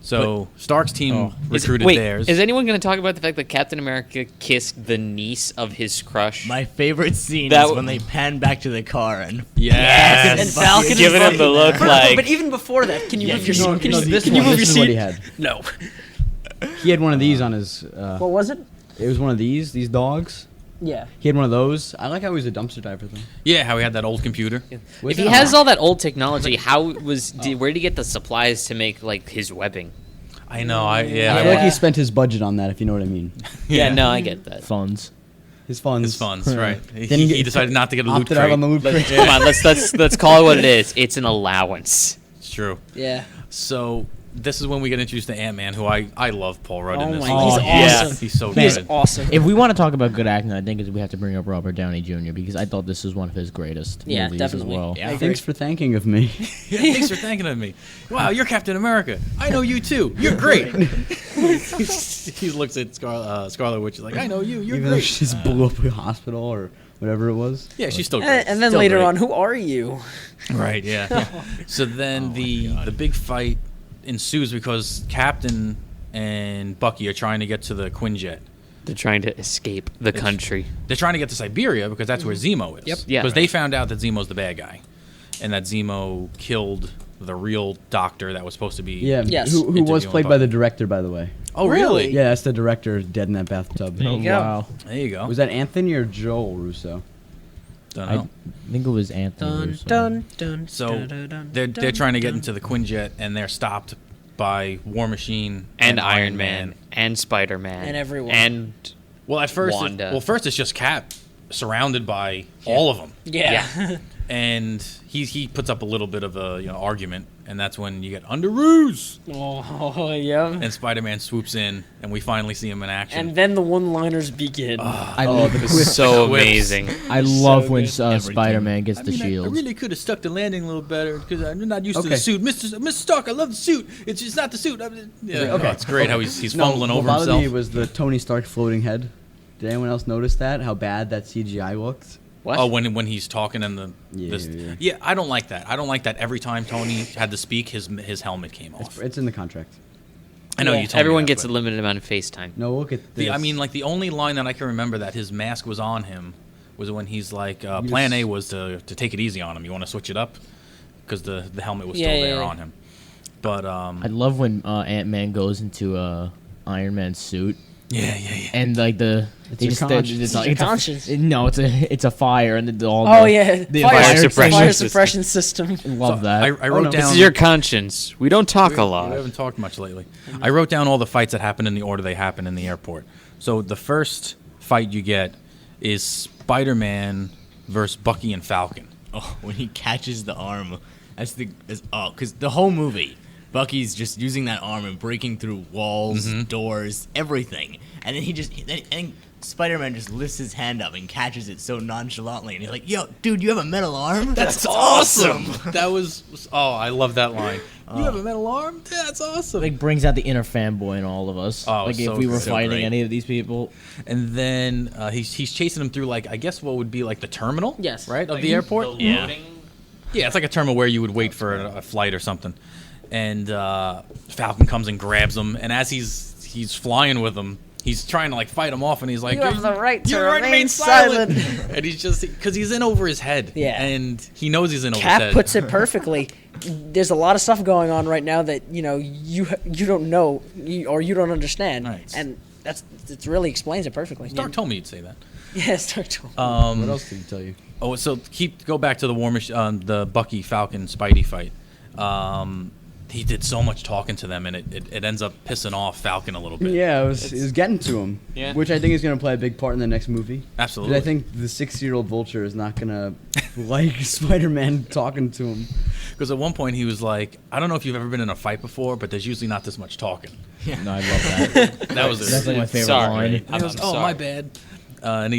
So Stark's team Is- recruited wait, theirs. is anyone going to talk about the fact that Captain America kissed the niece of his crush? My favorite scene That is w- when they pan back to the car and Yes. And Falcon Giving is him the look like. But even before that, can you move your No, seat? Can no, you, this can you one, move your this is what he seat? had. No. He had one of these on his. What was it? It was one of these dogs. Yeah. He had one of those. I like how he was a dumpster diver though. Yeah, how he had that old computer. If he has all that old technology, where did he get the supplies to make like his webbing? I know. I feel like Yeah. he spent his budget on that, if you know what I mean. Yeah, no, I get that. Funds. His funds. His funds, right? Then He decided not to get a loot opted out crate. on the loot crate. Come on, let's call it what it is. It's an allowance. It's true. Yeah. So this is when we get introduced to Ant-Man, who I love Paul Rudd in Oh this. my, role. he's yeah. awesome. He's so He is good. awesome. If we want to talk about good acting, I think we have to bring up Robert Downey Jr. because I thought this was one of his greatest Yeah, movies definitely. as well. Yeah. Thanks for thanking of me. Yeah, thanks for thinking of me. Wow, you're Captain America. I know you too. You're great. He looks at Scarlet Witch like, I know you. You're Even though great. she just blew up a hospital or whatever it was. Yeah, she's still great. And then Still later great. on, who are you? Right, yeah. So then the big fight ensues because Captain and Bucky are trying to get to the Quinjet. They're trying to escape the country. They're trying to get to Siberia because that's where Zemo is. Yep. Yeah. Because they found out that Zemo's the bad guy, and that Zemo killed the real doctor that was supposed to be. Yeah. Yes. Who was Interviewing played by Bucky. the director, by the way. Oh, really? Yeah, that's the director dead in that bathtub. There you go. Wow. There you go. Was that Anthony or Joel Russo? Don't I know. think it was Anthony. Dun, Russo. dun, dun, So dun, dun, dun, they're dun, trying to get dun. into the Quinjet, and they're stopped by War Machine And Iron Man and Spider-Man And everyone. And Well, at first, Wanda. first it's just Cap surrounded by all of them, Yeah. and he puts up a little bit of a argument, and that's when you get Underoos, Oh, yeah. and Spider-Man swoops in, and we finally see him in action. And then the one-liners begin. I love it was so Quips. amazing. I love when Everything. Spider-Man gets I the mean, I shield. really could have stuck the landing a little better because I'm not used to the Okay. suit, Mr. Stark. I love the suit. It's just not the suit. Yeah, Okay. It's great how he's No, fumbling what over bothered himself. me was the Tony Stark floating head. Did anyone else notice that? How bad that CGI looked? What? Oh, when he's talking and Yeah. yeah, I don't like that. I don't like that. Every time Tony had to speak, his helmet came off. It's in the contract. I know Yeah. you told me Everyone that, gets a but limited amount of FaceTime. No, look at this. I mean, like the only line that I can remember that his mask was on him was when he's like, "Plan A was to take it easy on him. You want to switch it up?" because the helmet was Yeah, still yeah, there yeah. on him. But I love when Ant-Man goes into Iron Man's suit. yeah. And like they your just conscience. it's Your conscience. no, it's a fire and Oh yeah, the fire suppression suppression system. Love that. I wrote no. down. This is your conscience. We don't talk a We lot. haven't talked much lately. I wrote down all the fights that happened in the order they happened in the airport. So the first fight you get is Spider-Man versus Bucky and Falcon. Oh, when he catches the arm, because the whole movie, Bucky's just using that arm and breaking through walls, doors, everything, and then Spider-Man just lifts his hand up and catches it so nonchalantly, and he's like, "Yo, dude, you have a metal arm? That's awesome!" That was I love that line. You have a metal arm? Yeah, that's awesome. Like brings out the inner fanboy in all of us. Oh, like so if we were great. So fighting great. any of these people. And then he's chasing him through like I guess what would be like the terminal, Yes. right, of the airport. Yeah. Yeah, it's like a terminal where you would wait for a flight or something. And Falcon comes and grabs him, and as he's flying with him, he's trying to like fight him off, and he's like, You have the right to "You're right, remain silent." And he's just because he's in over his head, Yeah. and he knows he's in over his Cap head. puts it perfectly. There's a lot of stuff going on right now that you don't know or you don't understand, Right. and it really explains it perfectly. Stark told me you'd say that. Yeah, Stark told me. What else did he tell you? Oh, so go back to the Bucky Falcon Spidey fight. He did so much talking to them, and it ends up pissing off Falcon a little bit. Yeah, it was getting to him. Yeah. Which I think is going to play a big part in the next movie. Absolutely. But I think the 6-year-old Vulture is not going to like Spider-Man talking to him. Because at one point he was like, I don't know if you've ever been in a fight before, but there's usually not this much talking. No, I love that. That was That's like my favorite Sorry. line. And he goes, I'm oh, sorry. my bad. And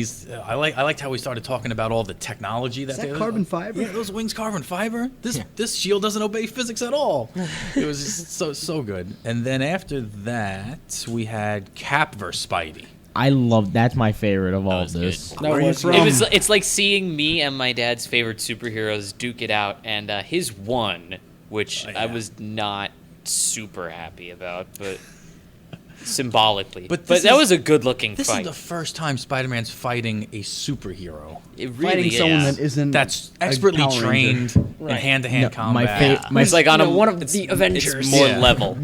I liked how he started talking about all the technology Is they that carbon fiber? Yeah, those wings carbon fiber. This shield doesn't obey physics at all. It was just so good. And then after that, we had Cap versus Spidey. I love that's my favorite of all was this. good. That Where are you was from? It's like seeing me and my dad's favorite superheroes duke it out, and his won, which I was not super happy about, but symbolically. But But this that is- was a good-looking This fight. is the first time Spider-Man's fighting a superhero. It Fighting really is. someone that isn't That's a expertly Power Ranger. trained in Right. hand-to-hand No, combat. my It's like on You a know, one of it's- the Avengers. It's more Yeah. level.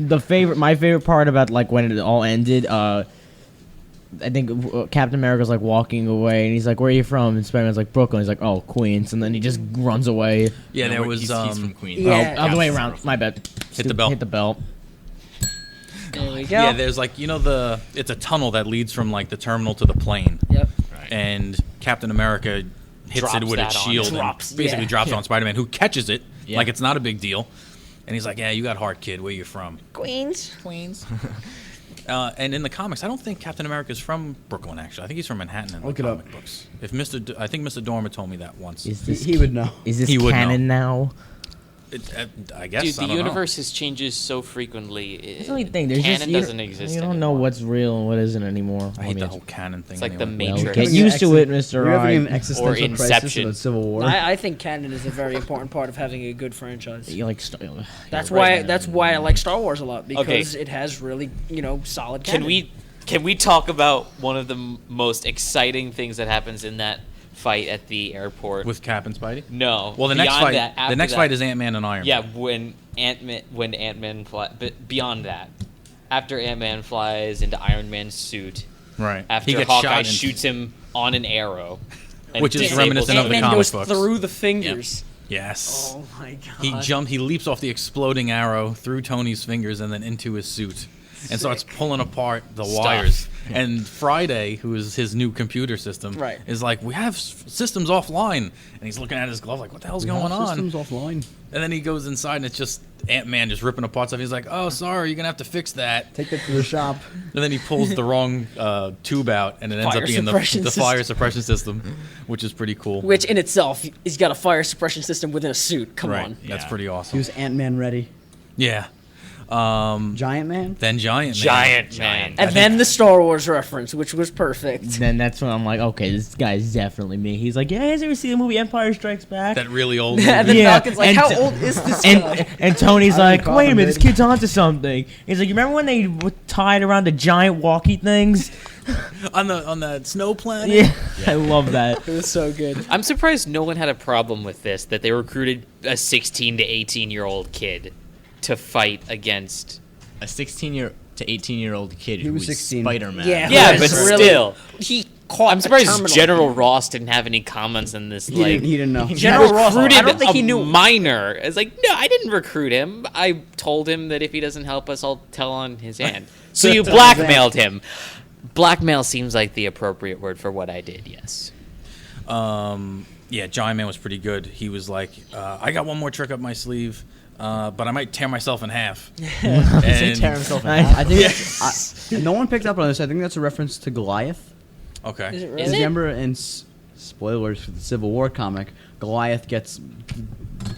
my favorite part about like when it all ended. I think Captain America's like walking away, and he's like, "Where are you from?" And Spider-Man's like, "Brooklyn." He's like, "Oh, Queens," and then he just runs away. Yeah, there was he's from Queens. Yeah. Oh, other way around. My bad. Hit the belt. Hit the belt. There we go. Yeah, there's like it's a tunnel that leads from like the terminal to the plane, Yep. and Captain America hits Drops it with that a on shield it. and Drops, basically yeah. drops it on Spider-Man, who catches it Yeah. like it's not a big deal, and he's like, "Yeah, you got heart, kid. Where you from?" Queens. Queens. And in the comics, I don't think Captain America's from Brooklyn. Actually, I think he's from Manhattan in the Look it up. comic books. If I think Mr. Dormer told me that once. Is this He would know. Is this He would canon now? I guess Dude, I the don't universe has changes so frequently. That's the only thing. There's canon just doesn't exist You don't anymore. know what's real and what isn't anymore. know. I hate the mean, whole canon thing. It's like the anyway. Matrix. get Having an used to it, Mr. We're having an Right. existential crisis Inception. about Civil War. I think canon is a very important part of having a good franchise. You like That's right. why I like Star Wars a lot because Okay. it has really solid canon. Can we talk about one of the most exciting things that happens in that fight at the airport? with Cap and Spidey. No. Well, the next beyond fight. that, The after next that- fight is Ant-Man and Iron Yeah, Man. when Ant-Man fly, but beyond that, after Ant-Man flies into Iron Man's suit, Right. after He gets Hawkeye shot and- shoots him on an arrow, and Which is disables reminiscent him. of the Ant-Man comic goes books. through the fingers. Yes. Oh my god. He leaps off the exploding arrow through Tony's fingers and then into his suit and starts pulling apart the wires. And Friday, who is his new computer system, Right. is like, "We have systems offline." And he's looking at his glove like, "What the hell's going on?" Systems offline. And then he goes inside and it's just Ant-Man just ripping apart stuff. He's like, "Oh, sorry, you're going to have to fix that." Take that to the shop. And then he pulls the wrong tube out and it ends Fire up being the suppression fire system. suppression system, which is pretty cool. Which in itself, he's got a fire suppression system within a suit. Come right. on. That's Yeah. pretty He awesome. was Ant-Man ready. Yeah. Giant Man. Then Giant Man. Giant Man. And then the Star Wars reference, which was perfect. Then that's when I'm like, okay, this guy's definitely me. He's like, yeah, you guys ever see the movie Empire Strikes Back? That really old And movie. then Yeah, Falcon's like, and- how old is this guy? And Tony's I like, didn't wait a call minute, him this it. kid's onto something. He's like, you remember when they were tied around the giant walkie things? on the snow planet. Yeah, I love that. It was so good. I'm surprised no one had a problem with this, that they recruited a 16 to 18-year-old kid to fight against. A 16 to 18-year-old kid He who was was 16. Spider-Man. Yeah, Yeah, It but was really- still. He caught I'm the surprised terminal. General Ross didn't have any comments on this. He didn't know. General Ross, recruited I don't think a he knew. minor. It's like, no, I didn't recruit him. I told him that if he doesn't help us, I'll tell on his hand. So you blackmailed him. Blackmail seems like the appropriate word for what I did, yes. Yeah, Giant Man was pretty good. He was like, I got one more trick up my sleeve, but I might tear myself in half. And- Tear himself in I- half. I think no one picked up on this. I think that's a reference to Goliath. Okay. Is it Is really? it? Remember in spoilers for the Civil War comic, Goliath gets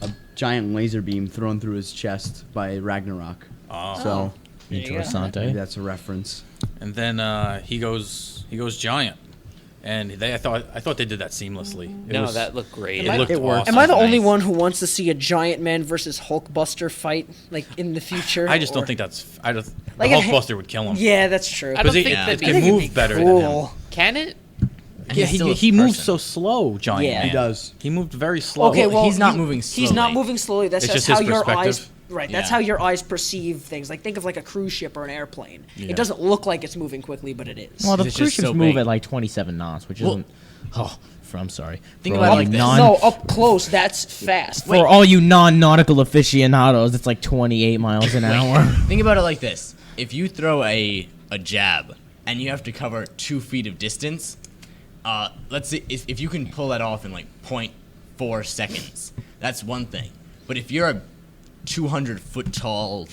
a giant laser beam thrown through his chest by Ragnarok. Oh. So maybe Interessante. that's a reference. And then he goes giant, and I thought they did that seamlessly. It No, was- that looked great. It looked It worked. awesome. Am I the only Nice. one who wants to see a Giant Man versus Hulkbuster fight, like in the future? I just or- don't think that's. Like the a Hulkbuster would kill him. Yeah, that's true. I don't Because think it that'd be- can I think move better than him. Cool. Can it? And Yeah, he's still a he moves person. so slow, Giant Yeah. Man. He does. He moved very slow. Okay, well, he's not he- moving He's not slowly. moving slowly. That's It's just just how his your eyes. perspective. Right. That's Yeah. how your eyes perceive things. Like think of like a cruise ship or an airplane. Yeah. It doesn't look like it's moving quickly, but it is. Well, the It's cruise just ships so move big. at like 27 knots, which Well- isn't. I'm sorry. Think For about it all like you this. No, up close, that's fast. For all you non-nautical aficionados, it's like 28 miles an hour. Think about it like this: if you throw a jab and you have to cover 2 feet of distance, let's say if you can pull that off in like 0.4 seconds, that's one thing. But if you're a 200-foot tall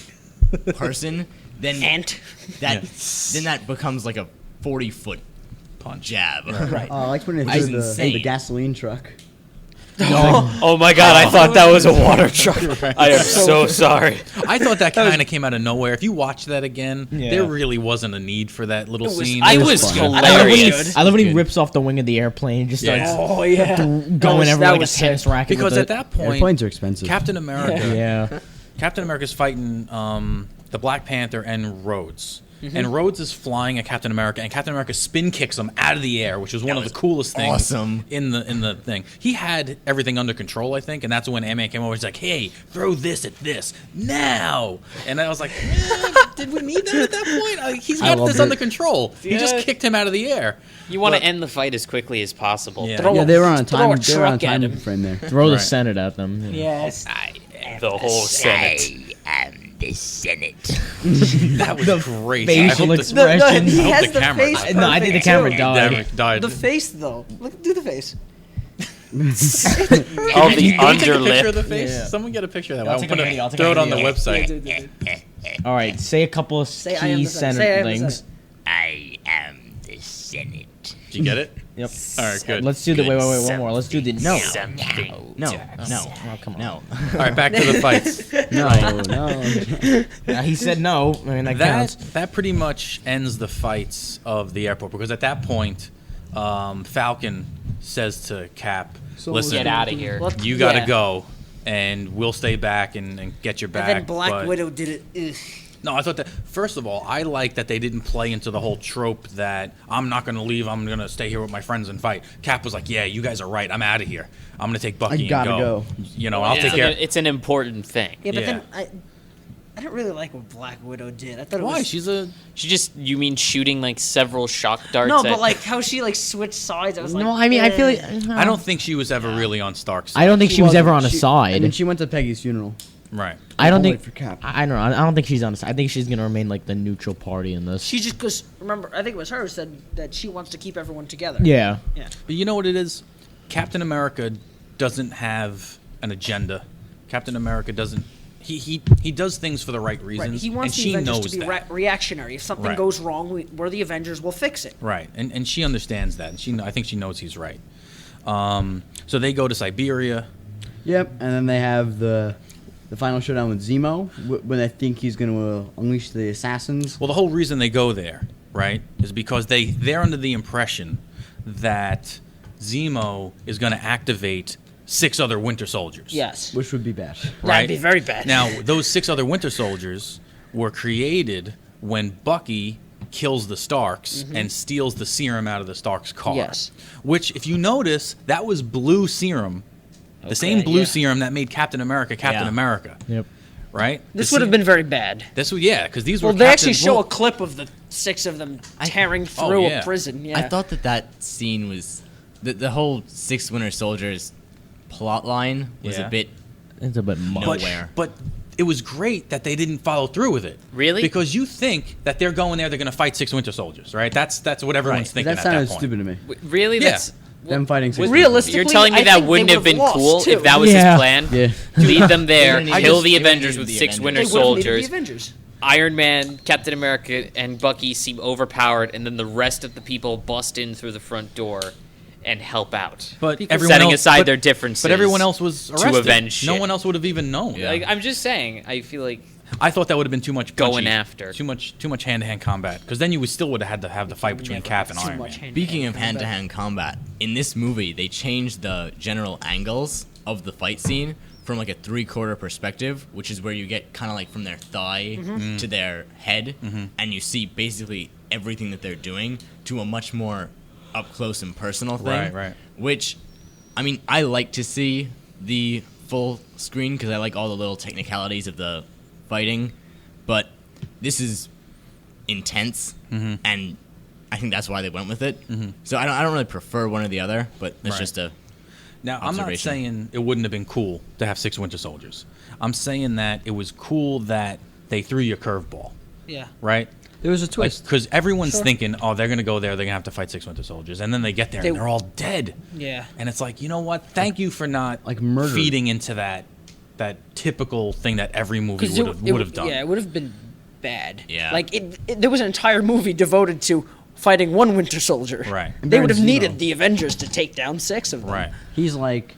person, then Ant. that becomes like a 40-foot punch jab. Right. I liked when it That's threw the insane. gasoline truck. Oh my god, I thought that was a water truck. I am so sorry. I thought that kind of came out of nowhere. If you watch that again, Yeah. there really wasn't a need for that little scene. I It was fun. hilarious. I love when he Good. rips off the wing of the airplane and just Yeah. starts Oh yeah. going over that like a was tennis sick. racket. Because with at it. that point, Airplanes are expensive. Captain America, Yeah. Captain America's fighting the Black Panther and Rhodes. Mm-hmm. And Rhodes is flying at Captain America, and Captain America spin kicks him out of the air, which was one of the coolest things awesome. in the thing. He had everything under control, I think, and that's when Ant-Man came over. He's like, "Hey, throw this at this now!" And I was like, "Did we need that at that point? He's got loved this it. under control. He just Yeah. kicked him out of the air." You want to But- end the fight as quickly as possible. Yeah. Throw Yeah, a- they were on a throw time. a They were on a truck at time him. frame there. Throw the Right. Senate at them. Yes. The whole Senate. That was great. facial I hope expression. he I hope has the the camera face. died. No, I think the perfect, camera too. died. The face though. Look, do the face. Oh, the Can we take a picture of underlip. the face? Yeah. Someone get a picture of that. I'll I'll take put a it- video, I'll take throw a it on the video. website. All right, say a couple of Say I am key the Senate. Senate Say I am the things. Senate. I am the Senate. Did you get it? Yep. All right, good. Let's do the wait, one more. Let's do the no. No. Oh, come on. No. All right, back to the fights. No. He said no. I mean, that counts. That pretty much ends the fights of the airport because at that point, Falcon says to Cap, "Listen, Get out of here. Let- you got to yeah. go, and we'll stay back and get your back." And then Black but- Widow did it. Ugh. No, I thought that first of all, I like that they didn't play into the whole trope that I'm not going to leave. I'm going to stay here with my friends and fight. Cap was like, "Yeah, you guys are right. I'm out of here. I'm going to take Bucky gotta and go. You know, I'll take care." It's an important thing. Yeah, but Yeah. then I didn't really like what Black Widow did. I thought it Why? was She just, you mean shooting like several shock darts? no, at- but like how she like switched sides. I was like, No, I mean, I feel like I don't think she was ever really on Stark's side. I don't think she was ever on a She- side. I mean, she went to Peggy's funeral. Right. I don't I'll think wait for Cap. I don't know. I don't think she's on a side. I think she's gonna remain like the neutral party in this. She just because remember I think it was her who said that she wants to keep everyone together. Yeah. But you know what it is? Captain America doesn't have an agenda. Captain America doesn't. He does things for the right reasons. Right. He wants and the she Avengers knows to be that. reactionary. If something Right. goes wrong, we're the Avengers. We'll fix it. Right, and she understands that. And I think she knows he's right. So they go to Siberia. Yep, and then they have the the final showdown with Zemo, when I think he's going to unleash the assassins. Well, the whole reason they go there, right, is because they're under the impression that Zemo is going to activate 6 other Winter Soldiers. Yes. Which would be bad. Right? That'd be very bad. Now, those 6 other Winter Soldiers were created when Bucky kills the Starks and steals the serum out of the Starks' car. Yes. Which, if you notice, that was blue serum. The same blue yeah. serum that made Captain America Yeah. America. Yep. Right? This would have been very bad. This would, yeah, because these were Well, they Captain- actually show well, a clip of the 6 of them tearing through yeah. a prison. Yeah. I thought that scene was the whole 6 Winter Soldiers plot line was Yeah. a bit It's a bit much. nowhere. But it was great that they didn't follow through with it. Really? Because you think that they're going there, they're going to fight 6 Winter Soldiers, right? That's what everyone's Right. thinking That at sounded that point. stupid to me. Really? Yeah. That's Them fighting six. Realistically, You're telling me I that think they wouldn't have would've been lost, cool too. if that was Yeah. his plan? Yeah. Lead them there, They kill would've the needed Avengers the with 6 Avengers. Winter They would've needed the Soldiers. Avengers. Iron Man, Captain America, and Bucky seem overpowered, and then the rest of the people bust in through the front door and help out. But Because everyone setting else, aside but- their differences. But everyone else was arrested. avenge No shit. one else would have even known. Like, I'm just saying, I feel like I thought that would have been too much Going punchy, after. too much hand-to-hand combat. Because then you still would have had to have the fight between Cap and Iron Man. Speaking of hand-to-hand combat, in this movie, they changed the general angles of the fight scene from like a 3/4 perspective, which is where you get kind of like from their thigh to their head, and you see basically everything that they're doing, to a much more up close and personal thing. Right. Which, I mean, I like to see the full screen because I like all the little technicalities of the fighting, but this is intense, and I think that's why they went with it. So I don't really prefer one or the other, but that's Right. just a Now, I'm not observation. saying it wouldn't have been cool to have 6 Winter Soldiers. I'm saying that it was cool that they threw you a curveball, Yeah. right? There was a twist. Because everyone's thinking, oh, they're going to go there, they're going to have to fight 6 Winter Soldiers. And then they get there They- and they're all dead. Yeah. And it's like, you know what? Thank you for not Like murdered. feeding into that typical thing that every movie 'Cause would have done. Yeah, it would have been bad. Yeah. Like there was an entire movie devoted to fighting one Winter Soldier. Right. They would have Baron Zemo. needed the Avengers to take down 6 of them. Right. He's like,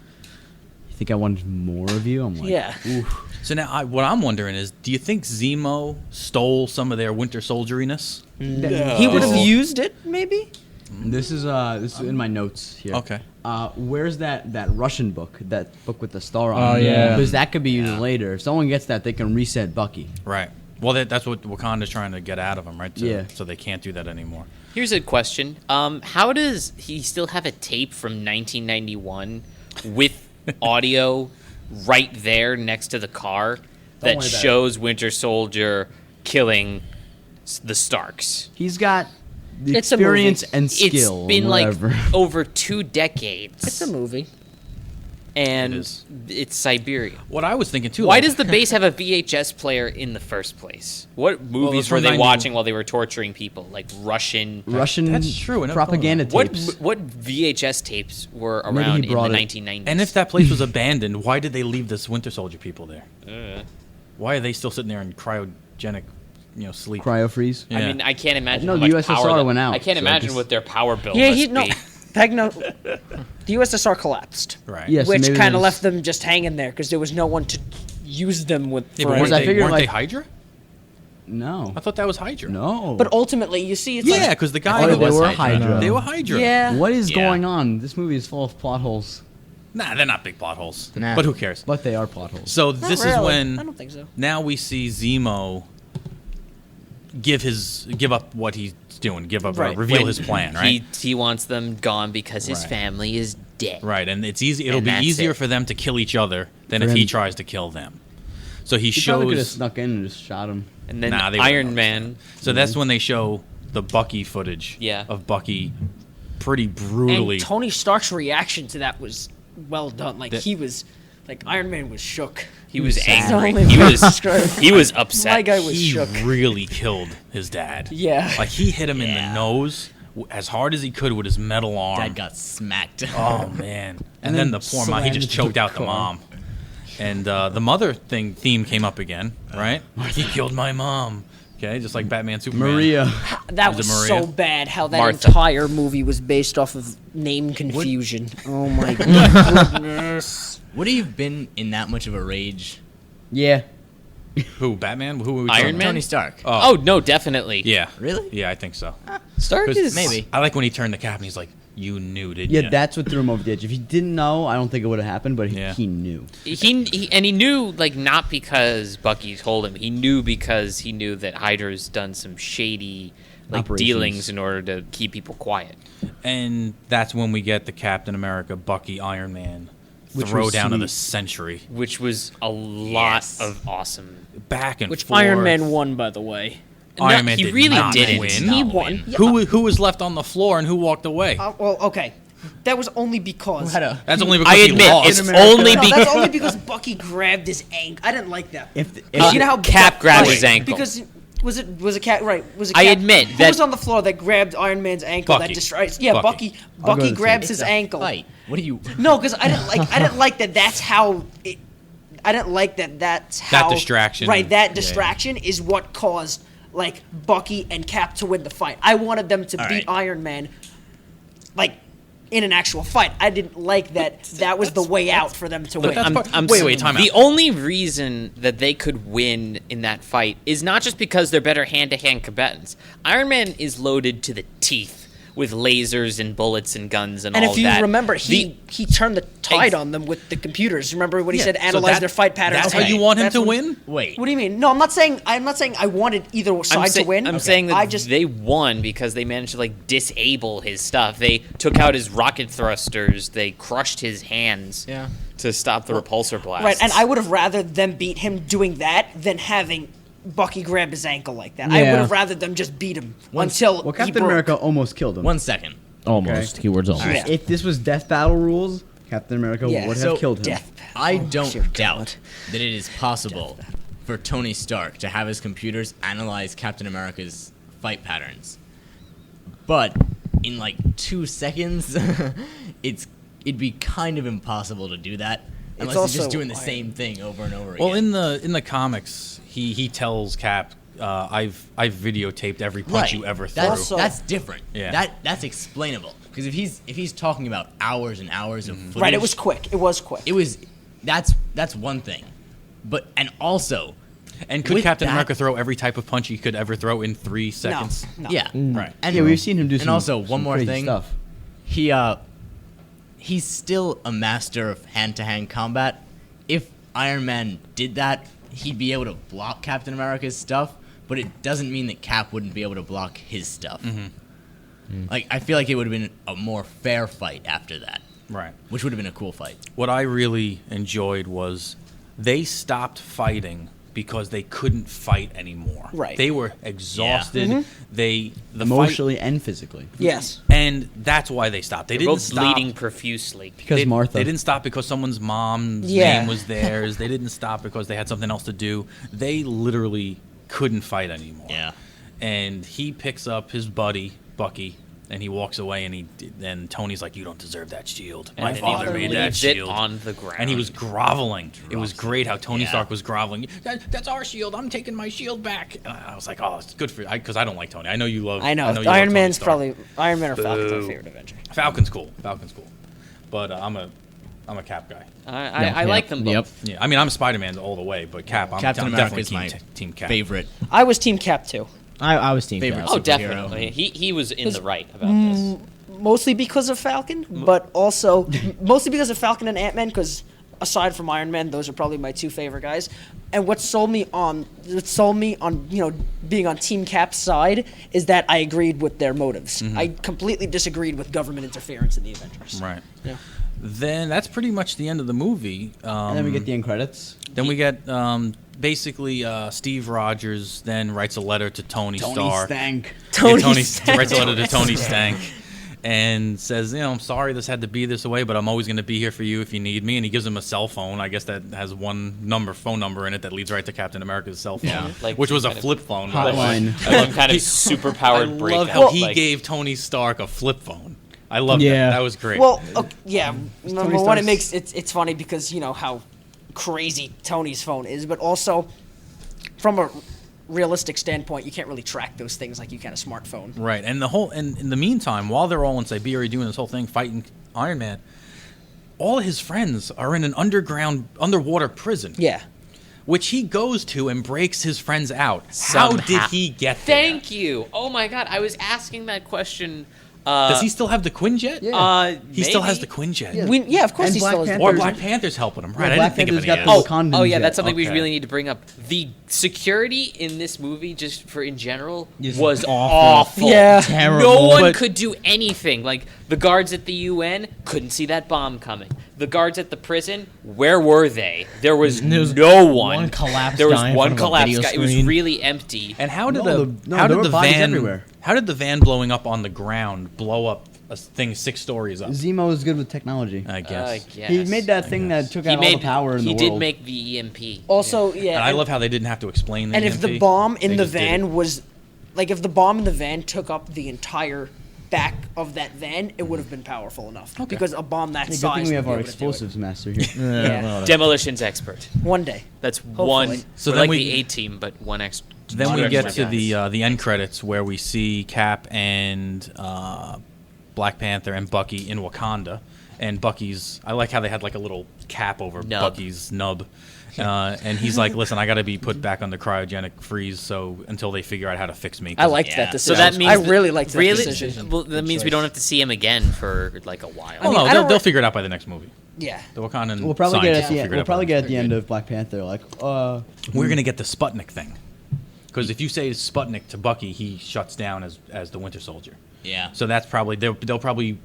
you think I wanted more of you? I'm like, Yeah. oof. So now, what I'm wondering is, do you think Zemo stole some of their Winter Soldieriness? He would have used it, maybe. This is in my notes here. Okay. Where's that Russian book? That book with the star on Oh, it? yeah. Because that could be used later. If someone gets that, they can reset Bucky. Right. Well, that's what Wakanda's trying to get out of him, right? Yeah. So they can't do that anymore. Here's a question. How does he still have a tape from 1991 with audio right there next to the car that worry about it. shows Winter Soldier killing the Starks? He's got the It's a experience movie. and skill. It's been whatever. like over 2 decades. It's a movie. and It is. it's Siberia. What I was thinking too. Why like- does the base have a VHS player in the first place? What movies it's were from they 90 watching while they were torturing people? Like Russian. Russian That's true, I never propaganda thought What tapes. what VHS tapes were Maybe he around in the brought it. 1990s? And if that place was abandoned, why did they leave this Winter Soldier people there? Why are they still sitting there in cryogenic, sleep? Cryo freeze. Yeah. I mean, I can't imagine. No, how the much USSR power went out, I can't so imagine just- what their power bill Yeah, must he no. be. The USSR collapsed, Right. Yes, which maybe kind of there's- left them just hanging there because there was no one to use them with. Yeah, for but Because weren't, I they, figured, weren't they like- Hydra? No. I thought that was Hydra. No. But ultimately, you see, it's Yeah, like, because the guy Oh, who they was were Hydra. Hydra. They were Hydra. yeah, What is Yeah. going on? This movie is full of plot holes. Nah, they're not big plot holes. Nah. But who cares? But they are plot holes. So Not this really. is when I don't think so. now we see Zemo give up what he's doing, Right. reveal When his plan, right? He wants them gone because his Right. family is dead. Right, and it's easy. It'll And be that's easier it. for them to kill each other than For if he him- tries to kill them. So he He probably could have shows. snuck in and just shot him. And then Nah, they wouldn't Iron notice Man. So that's when they show the Bucky footage. Yeah. Of Bucky, pretty brutally. And Tony Stark's reaction to that was well done. Like That- he was, like Iron Man was shook. He was sad. angry. Only He was describe- he was upset. My guy was he shook. really killed his dad. Yeah. Like he hit him in Yeah. the nose as hard as he could with his metal arm. Dad got smacked. Oh man! And then the poor mom, he just choked out the mom. And the mother theme came up again, right? He killed my mom. Okay, just like Batman, Superman. Maria. That Was was it Maria? so bad. How that Martha. entire movie was based off of name confusion. Oh my goodness. Would he have been in that much of a rage Yeah. Who? Batman? Who were we Iron talking Man? Tony Stark. Oh no, definitely. Yeah. Really? Yeah, I think so. Stark 'Cause is maybe. I like when he turned the cap and he's like, "You knew, didn't Yeah, you?" that's what threw him over the edge. If he didn't know, I don't think it would have happened, but Yeah. he knew. He knew, like, not because Bucky told him. He knew because he knew that Hydra's done some shady, like, Operations. dealings in order to keep people quiet. And that's when we get the Captain America, Bucky, Iron Man Which throw was down of the sweet. century. Which was a lot of awesome. Back and Which forth. Iron Man won, by the way. Iron Man he did really not didn't. win. He won. Who was left on the floor and who walked away? Well, okay. That was only because. That's only because I he admit, lost. it's only No, because that's only because Bucky grabbed his ankle. I didn't like that. If You know how Cap grabbed right, his ankle. Because was it Cap? Right? Was it? I Cap? admit Who that- was on the floor that grabbed Iron Man's ankle. Bucky. That destroyed. Yeah, Bucky. I'll go Bucky to the grabs same. his ankle. Fight. What do you? No, because I didn't like that. That's how. I didn't like that. That's how. distraction. Right. That Yeah. distraction is what caused like Bucky and Cap to win the fight. I wanted them to All beat right. Iron Man, like. In an actual fight, I didn't like that. That was the way out for them to win. Wait, time out. The only reason that they could win in that fight is not just because they're better hand-to-hand combatants. Iron Man is loaded to the teeth with lasers and bullets and guns and And all if you that. remember, he turned the tide Ex- on them with the computers. Remember what he Yeah, said? so Analyze their fight patterns. That's how Okay. you want him That's to what- win? Wait. What do you mean? No, I'm not saying I wanted either side to win. I'm saying that I just they won because they managed to like disable his stuff. They took out his rocket thrusters. They crushed his hands to stop the repulsor blast. right, and I would have rather them beat him doing that than having Bucky grab his ankle like that. I Yeah. would have rather them just beat him until Well, he Captain broke. America almost killed him. 1 second. Almost. Keywords almost. Yeah. If this was death battle rules, Captain America Yeah. would have So, killed him. Death. I Oh, don't dear doubt God. that it is possible for Tony Stark to have his computers analyze Captain America's fight patterns. But in like 2 seconds, it'd be kind of impossible to do that unless he's also just doing the Iron- same thing over and over Well, again. in the comics, he tells Cap, I've videotaped every punch you ever threw. Also- That's different. Yeah. That's explainable because if he's talking about hours and hours of footage, Right, it was quick. It was quick. that's one thing, but and also And could with Captain that- America throw every type of punch he could ever throw in 3 seconds? No. yeah, Right. and Yeah, we've seen him do and some. also one some more crazy thing, Stuff. he's still a master of hand-to-hand combat. If Iron Man did that, he'd be able to block Captain America's stuff, but it doesn't mean that Cap wouldn't be able to block his stuff. Like, I feel like it would have been a more fair fight after that, Right. which would have been a cool fight. What I really enjoyed was they stopped fighting because they couldn't fight anymore. Right. They were exhausted. The Emotionally and physically. Yes. fight, and that's why they stopped. They They're didn't both stop. bleeding profusely. Because They, Martha. they didn't stop because someone's mom's Yeah. name was theirs. They didn't stop because they had something else to do. They literally couldn't fight anymore. Yeah. And he picks up his buddy Bucky, and he walks away. And Tony's like, "You don't deserve that shield. My And then father he made that leaves it shield." on the ground. And he was groveling. It was great how Tony Yeah. Stark was groveling. That's our shield. I'm taking my shield back. And I was like, "Oh, it's good for you," because I don't like Tony. I know you love. I know. you love Iron Tony Man's Stark. probably Iron Man or Falcon's my favorite Avenger. Falcon's cool. But I'm a Cap guy. I like them both. Yep. Yeah, I mean, I'm Spider-Man all the way, but Cap, Captain I'm America definitely is my team Cap. favorite. I was Team Cap too. I was team Favorite Cap. Oh, superhero. definitely. He was in the right about this. Mostly because of Falcon, but also mostly because of Falcon and Ant-Man. Because aside from Iron Man, those are probably my 2 favorite guys. And what sold me on being on Team Cap's side is that I agreed with their motives. I completely disagreed with government interference in the Avengers. Right. Yeah. Then that's pretty much the end of the movie. And then we get the end credits. Then we get basically Steve Rogers then writes a letter to Tony Stark. Stank. Tony writes a letter to Tony Stank and says, I'm sorry this had to be this way, but I'm always going to be here for you if you need me. And he gives him a cell phone, I guess that has one phone number in it that leads right to Captain America's cell phone, Like which was a kind of flip phone. by the way. Hotline. Some kind of super I powered breakout. love how he like- gave Tony Stark a flip phone. I love Yeah. that. That was great. Well, yeah. Number one, Stark's- it makes it's funny because you know how crazy Tony's phone is, but also from a realistic standpoint, you can't really track those things like you can a smartphone. Right, and in the meantime, while they're all in Siberia doing this whole thing, fighting Iron Man, all his friends are in an underwater prison. Yeah. which he goes to and breaks his friends out. How did Somehow. he get there? Thank you. Oh my god, I was asking that question. Does he still have the Quinjet? Yeah. He still has maybe? the Quinjet. Yeah. Of course And he Black still has. Panther- Or Black Panther's helping him, right? Yeah, I Black didn't think of Panther's any got of the this. Wakandan Oh yeah, jet. that's something we Okay. really need to bring up. The security in this movie, just for in general, Is was awful. awful. Yeah. Terrible. No one But- could do anything. Like the guards at the UN couldn't see that bomb coming. The guards at the prison, where were they? There was no one. one collapsed There was guy in one front of a collapsed video guy. It was screen. really empty. And how did No, how there did were the bodies van everywhere. How did the van blowing up on the ground blow up a thing 6 stories up? Zemo is good with technology. I guess. He made that thing guess. that took He out all made. the power in He the did world. make the EMP. Also, yeah. And I love how they didn't have to explain the And if the EMP. bomb in They the just did it. van was, like, if the bomb in the van took up the entire back of that van, it would have been powerful enough. Because a bomb that Hey, good size. thing we have would our be able to do it. explosives master here. Yeah. Demolitions expert. One day. That's Hopefully. one. So So then like we- the A team, but one extra. Then we two get extra to guys. the end credits where we see Cap and Black Panther and Bucky in Wakanda, and Bucky's. I like how they had like a little cap over Nub. Bucky's nub, and he's like, "Listen, I got to be put back under cryogenic freeze, so until they figure out how to fix me." I liked Yeah. that So decision. that means I really liked that really. decision. Well, that means we don't have to see him again for like a while. Oh mean, no, I they'll, don't they'll re- figure it out by the next movie. Yeah. The Wakandan. We'll probably get scientists at the will end. figure it We'll out by probably the get next at the end of Black Panther. Like, We're gonna get the Sputnik thing, because if you say Sputnik to Bucky, he shuts down as the Winter Soldier. Yeah. So that's probably they'll probably,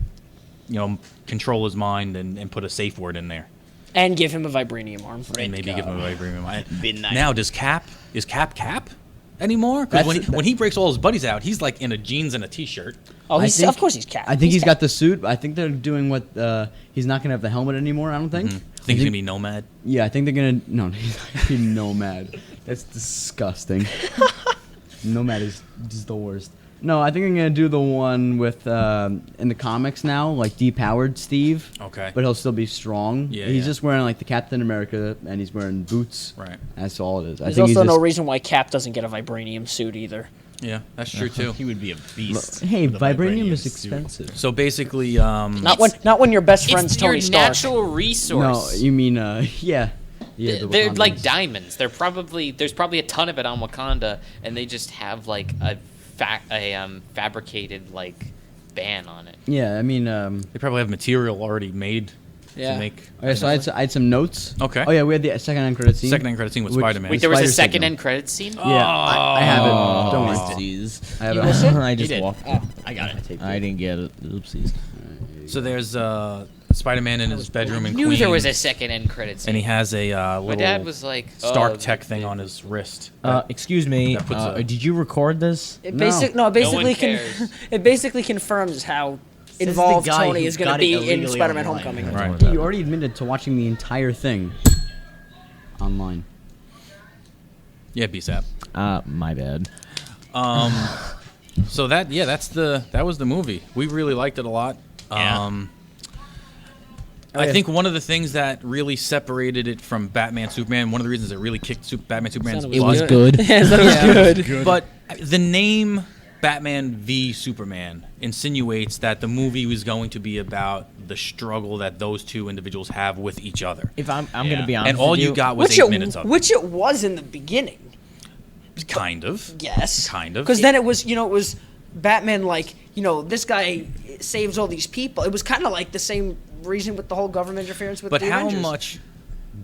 control his mind and put a safe word in there, And give him a vibranium arm. and maybe give him a vibranium. Midnight. Now, is Cap anymore? Because That's- when he breaks all his buddies out, he's like in a jeans and a t-shirt. Oh, I he's think- of course he's Cap. I think he's Cap. got the suit. I think they're doing what he's not gonna have the helmet anymore. I don't think. Think he's gonna be Nomad. Yeah, I think they're gonna. No, he's not gonna be Nomad. That's disgusting. Nomad is the worst. No, I think I'm gonna do the one with in the comics now, like depowered Steve. Okay. But he'll still be strong. Yeah, He's yeah. just wearing like the Captain America, and he's wearing boots. Right. That's all it is. I There's think also he's no just, reason why Cap doesn't get a vibranium suit either. Yeah, that's true too. He would be a beast. Hey, with a vibranium is suit. expensive. So basically, Not when your best friend's It's your Tony Stark. natural No, resource. you mean yeah. Yeah, the They're like Wakandans. diamonds. There's probably a ton of it on Wakanda, and they just have like a fabricated like ban on it. Yeah, I mean, they probably have material already made Yeah. to make. okay, so I had some notes. Okay. Oh yeah, we had the second end credit scene. Second end credit scene with Which- Spider-Man. Wait, there was a Spider second signal. end credit scene. Yeah, I have it. Don't worry. Oopsies. I have You it. missed it? I He just did. walked. I got it. I didn't get it. Oopsies. So there's Spider-Man in his bedroom I in knew Queens, there was a second end credit scene. and he has a little My dad was like, Stark "Oh, Tech the- thing on his wrist. Excuse me. That puts a- Did you record this? It No. basically cares. it basically confirms how the involved guy Tony who is going got to it be in illegally Spider-Man: online. Homecoming. Right. You already admitted to watching the entire thing online. Yeah, BSAP. My bad. So that was the movie. We really liked it a lot. Yeah. I think one of the things that really separated it from Batman Superman, one of the reasons it really kicked Batman Superman's Sounded It butt, was good. That was good. but the name Batman v Superman insinuates that the movie was going to be about the struggle that those two individuals have with each other. If I'm Yeah. gonna be honest, And all with you got was Which 8 minutes of it. which it was in the beginning. Kind of. Yes. Kind of. Because then it was Batman this guy saves all these people. It was kind of like the same reason with the whole government interference with But the how Avengers. much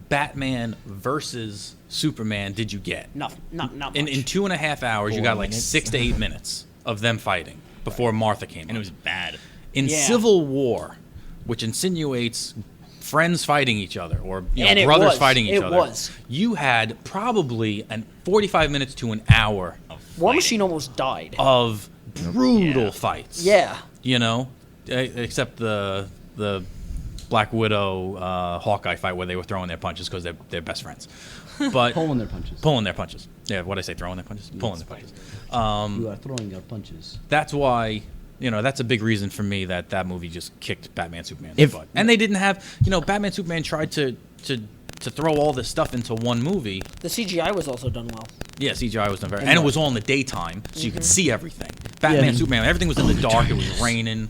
Batman versus Superman did you get? Not much. In 2.5 hours, you 4 got like minutes. 6 to 8 minutes of them fighting before Martha came And in. it was bad. In Yeah. Civil War, which insinuates friends fighting each other or And it brothers was. fighting each It other, was. you had probably 45 minutes to an hour War Machine almost died. of brutal Yeah. fights. Yeah. Except the Black Widow Hawkeye fight where they were throwing their punches because they're best friends. But Pulling their punches. pulling their punches. Yeah, what did I say? Throwing their punches? Pulling their punches. You are throwing your punches. That's why, that's a big reason for me that movie just kicked Batman Superman's If- butt. And they didn't have, Batman Superman tried to throw all this stuff into one movie. The CGI was also done well. Yeah, CGI was done very, and it was all in the daytime, so you could see everything. Batman, Yeah. and Superman, everything was in the dark. It was raining.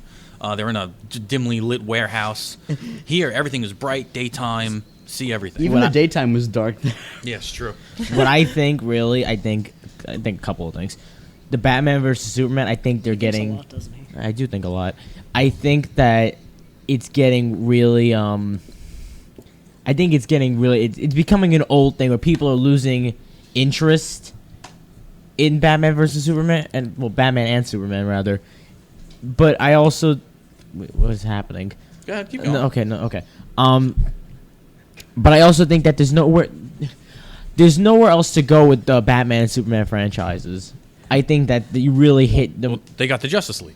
They're in a dimly lit warehouse. Here, everything is bright, daytime, see everything. Even the daytime was dark. Yeah, it's true. What I think, really, I think a couple of things. The Batman versus Superman, I think they're Thinks a getting. lot, doesn't he? I do think a lot. I think that it's getting really. I think it's getting really. It's becoming an old thing where people are losing interest in Batman versus Superman, and Batman and Superman rather. But I also, wait, what is happening? Go ahead, keep going. Okay. But I also think that there's nowhere else to go with the Batman and Superman franchises. I think that you really hit the. Well, they got the Justice League.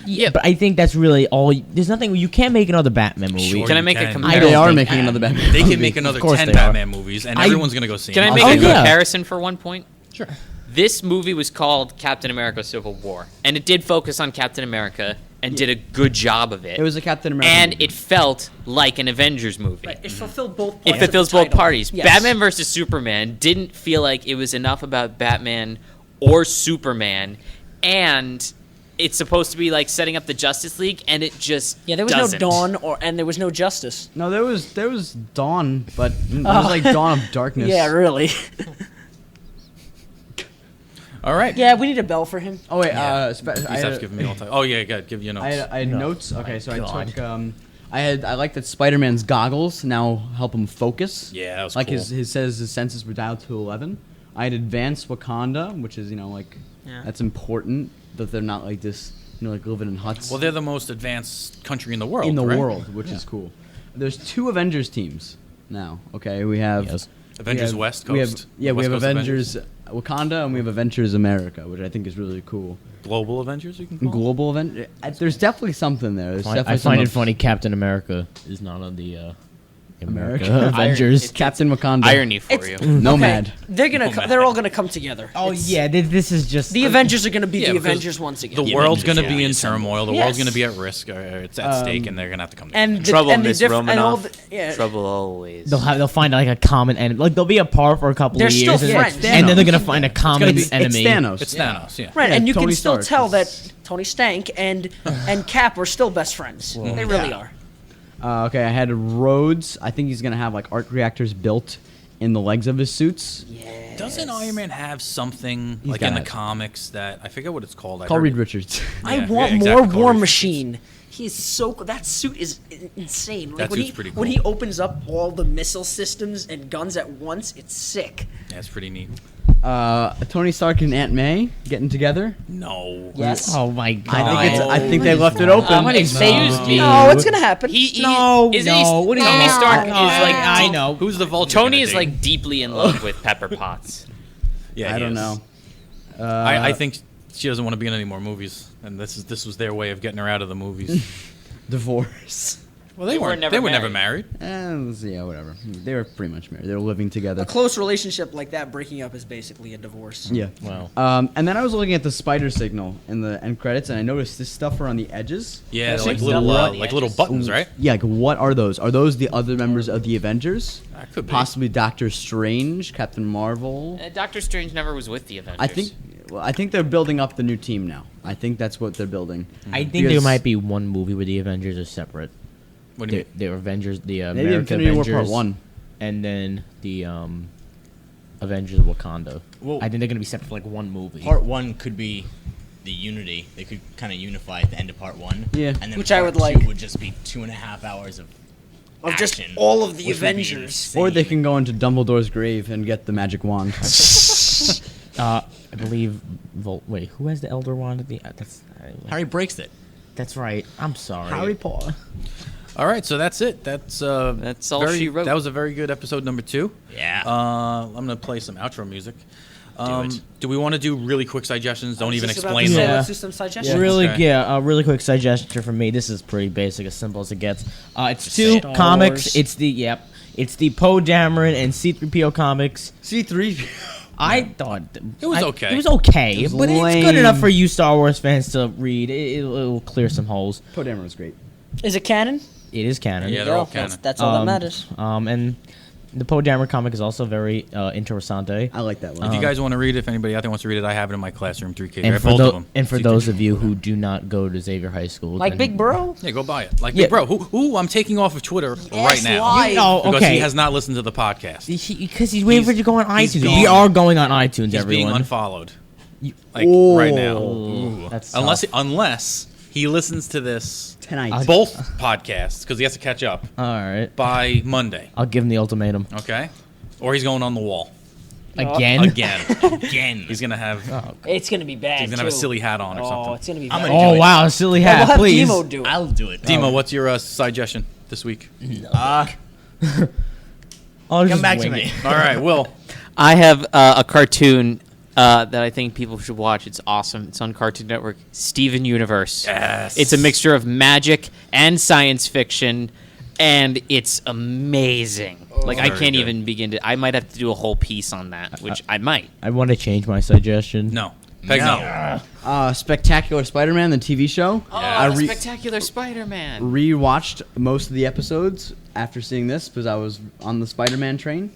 Yeah, but I think that's really all. There's nothing. You can't make another Batman movie. Sure Can I you make a can. comparison? They are think- making another Batman. They can movie. make another Of course 10 they are. Batman movies, and everyone's going to go see Can I them. make Oh, a yeah. comparison for one point? Sure. This movie was called Captain America: Civil War, and it did focus on Captain America and did a good job of it. It was a Captain America. and movie. it felt like an Avengers movie. Right, it fulfilled both. It parts of fulfills the both title. parties. Yes. Batman versus Superman didn't feel like it was enough about Batman or Superman, and it's supposed to be like setting up the Justice League, and it just Yeah, there was doesn't. no Dawn, and there was no Justice. No, there was Dawn, but it was like Dawn of Darkness. Yeah, really. All right. Yeah, we need a bell for him. Oh wait, Yeah. I Steph's had, giving me all time. Oh, yeah, good. Give you notes. I had No. notes. Okay, so God. I took. I like that Spider-Man's goggles now help him focus. Yeah, that was like cool. his says his senses were dialed to 11. I had advanced Wakanda, which is Yeah. that's important that they're not like this, like living in huts. Well, they're the most advanced country in the world. in the right? world, which is cool. There's 2 Avengers teams now. Okay, we have Yes. Avengers we have- West we have- Coast. yeah, we West have Coast Avengers Wakanda and we have Avengers America, which I think is really cool. Global Avengers, you can call them? Global event. There's definitely something there. There's I definitely find it some funny Captain America is not on the America America. Avengers. Captain Wakanda. Irony for It's- you. Nomad. They're all gonna come together. Oh It's- yeah, this is just The Avengers are gonna be Yeah, the because Avengers once again. The world's Avengers going to are be in assembled. turmoil. The Yes. world's going to be at risk. Or it's at stake, and they're going to have to come together. and the, Trouble, and the Miss diff- and all Romanoff. the, yeah. Trouble always. They'll find like a common enemy. Like they'll be apart for a couple They're of still years, and, friends. and then they're gonna Thanos. find a It's common enemy. It's Thanos. It's Thanos, yeah. Right, Yeah, and you Tony can still Stark tell is- that Tony Stank and Cap are still best friends. They really are. Okay, I had Rhodes. I think he's gonna have like arc reactors built in the legs of his suits. Yeah. Doesn't Iron Man have something He's like in the got it. comics that I forget what it's called? I Call heard Reed it- Richards. I Yeah, want yeah, more exactly, War Corey. Machine. He is so cool. That suit is insane. Like That when suit's he pretty when cool. he opens up all the missile systems and guns at once, it's sick. Yeah, it's pretty neat. Tony Stark and Aunt May getting together. No. Yes. Oh my god! I think they left it open. Excuse me. No, it's gonna happen. No, isn't no, he, what do you Tony mean? Stark No, is like I know. Who's the Vulture? Tony gonna is be? like deeply in love with Pepper Potts. Yeah, I he don't is. know. I think she doesn't want to be in any more movies, and this was their way of getting her out of the movies. Divorce. Well, They were never never married. Yeah, whatever. They were pretty much married. They were living together. A close relationship like that, breaking up is basically a divorce. Yeah. Wow. And then I was looking at the spider signal in the end credits, and I noticed this stuff around the edges. Yeah, Those like things little double on the like little edges. buttons, right? Yeah, like what are those? Are those the other members of the Avengers? That could be. Possibly Doctor Strange, Captain Marvel. Doctor Strange never was with the Avengers. I think they're building up the new team now. I think that's what they're building. I think there Because might be one movie where the Avengers are separate. What do you The mean? Avengers, the Maybe American Infinity War Avengers, Part 1. and then the Avengers Wakanda. Well- I think they're gonna be separate for like one movie. Part 1 could be the unity. They could kind of unify at the end of Part 1. Yeah. And then Which I part would like. 2 would just be 2.5 hours of Of just action, all of the which would be Avengers. insane. Or they can go into Dumbledore's grave and get the magic wand. I believe. Wait, who has the Elder Wand? At the Harry breaks it. That's right. I'm sorry. Potter. All right, so that's it. That's all she wrote. That was a very good episode number 2. Yeah. I'm gonna play some outro music. it. Do we want to do really quick suggestions? Don't even Just about explain to say, them. Yeah. Let's do some suggestions. Really, Okay. yeah. A really quick suggestion for me. This is pretty basic, as simple as it gets. It's Just two say it. comics. Wars. It's the Poe Dameron and C-3PO comics. C3. I thought It was okay. It was okay, It was but it's good lame. enough for you Star Wars fans to read. It'll clear some holes. Poe Dameron was great. Is it canon? It is canon. Yeah, they're all That's, canon. that's all that Um, matters. And The Poe Dameron comic is also very interessante. I like that one. If you guys want to read it, if anybody out there wants to read it, I have it in my classroom, 3K. I And have for, both of them. and for 3K. those of you who do not go to Xavier High School, Like then- Big Bro? Yeah, go buy it. Like, Yeah. bro, who I'm taking off of Twitter right now. why? Oh, Because okay. he has not listened to the podcast. Because he's waiting for it to go on he's iTunes. being- We are going on iTunes, He's being everyone. unfollowed. Like, right now. Ooh. That's Unless he listens to this, Tonight. both podcasts, because he has to catch up, All right. by Monday. I'll give him the ultimatum. Okay? Or he's going on the wall. Again? Again. He's going to have... It's going to be bad, He's gonna have a too. silly hat on or something. Oh, it's going to be I'm bad. gonna Oh, do it. wow. Silly Well, hat, we'll have please. Demo do it. I'll do it. Demo, what's your suggestion this week? I'll Come just back to wing me. it. All right, Will. I have a cartoon that I think people should watch. It's awesome. It's on Cartoon Network. Steven Universe. Yes. It's a mixture of magic and science fiction, and it's amazing. Like I Very can't good. even begin to. I might have to do a whole piece on that, which I might. I want to change my suggestion. No. Peg, no. Spectacular Spider-Man, the TV show. I Spectacular Spider-Man. rewatched most of the episodes after seeing this because I was on the Spider-Man train.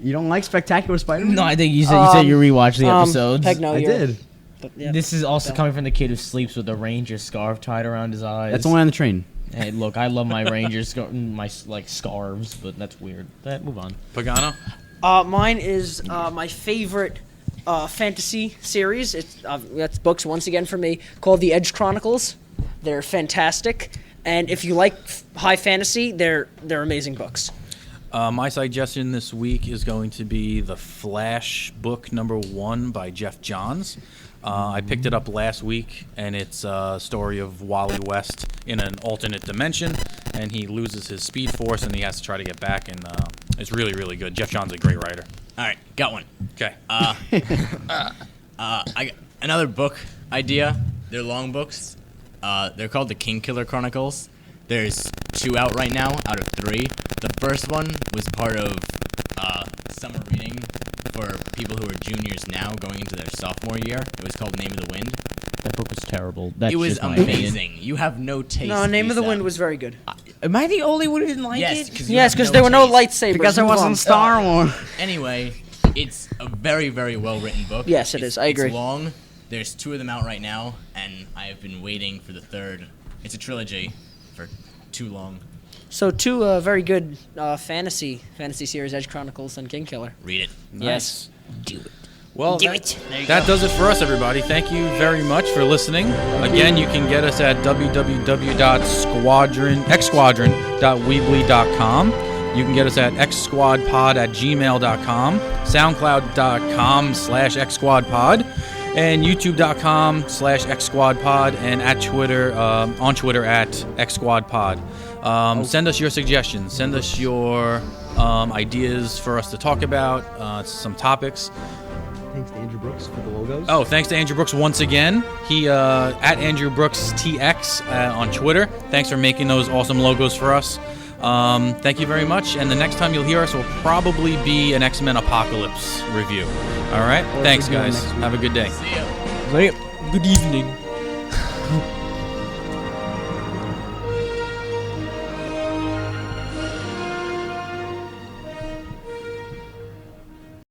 You don't like Spectacular Spider-Man? No, I think you said you rewatched the episodes. Heck no, I you're- did. But, yeah. This is also coming from the kid who sleeps with a Ranger scarf tied around his eyes. That's the one on the train. Hey, look, I love my Ranger scarves, but that's weird. Move on. Pagano? Mine is my favorite fantasy series. That's books once again for me, called The Edge Chronicles. They're fantastic, and if you like high fantasy, they're amazing books. My suggestion this week is going to be The Flash book #1 by Jeff Johns. I picked it up last week, and it's a story of Wally West in an alternate dimension, and he loses his speed force, and he has to try to get back, and it's really, really good. Jeff Johns is a great writer. All right, got one. Okay. I got another book idea. They're long books. They're called the King Killer Chronicles. There's 2 out right now out of 3. The first one was part of summer reading for people who are juniors now going into their sophomore year. It was called Name of the Wind. That book was terrible. That's It was just my opinion. amazing. You have no taste. No, Name of the Lisa. Wind was very good. Am I the only one who didn't like Yes, it? because Yes, because there were no lightsabers. Because there Move wasn't on. Star Wars. Anyway, it's a very, very well written book. Yes, it is. I agree. It's long. There's 2 of them out right now, and I have been waiting for the 3rd. It's a trilogy for too long. So 2 very good fantasy series, Edge Chronicles and King Killer. Read it. Yes. Well, Do that, it. There you that go. does it for us, everybody. Thank you very much for listening. Again, you can get us at www.xsquadron.weebly.com. You can get us at xsquadpod@gmail.com, soundcloud.com/xsquadpod, and youtube.com/xsquadpod, and at Twitter, on Twitter at xsquadpod. Send us your suggestions. Send us your ideas for us to talk about, some topics. Thanks to Andrew Brooks for the logos. Oh, thanks to Andrew Brooks once again. He at Andrew Brooks TX on Twitter. Thanks for making those awesome logos for us. Thank you very much. And the next time you'll hear us will probably be an X-Men Apocalypse review. All right. Thanks, we're doing guys. next week. Have a good day. See ya. Good evening.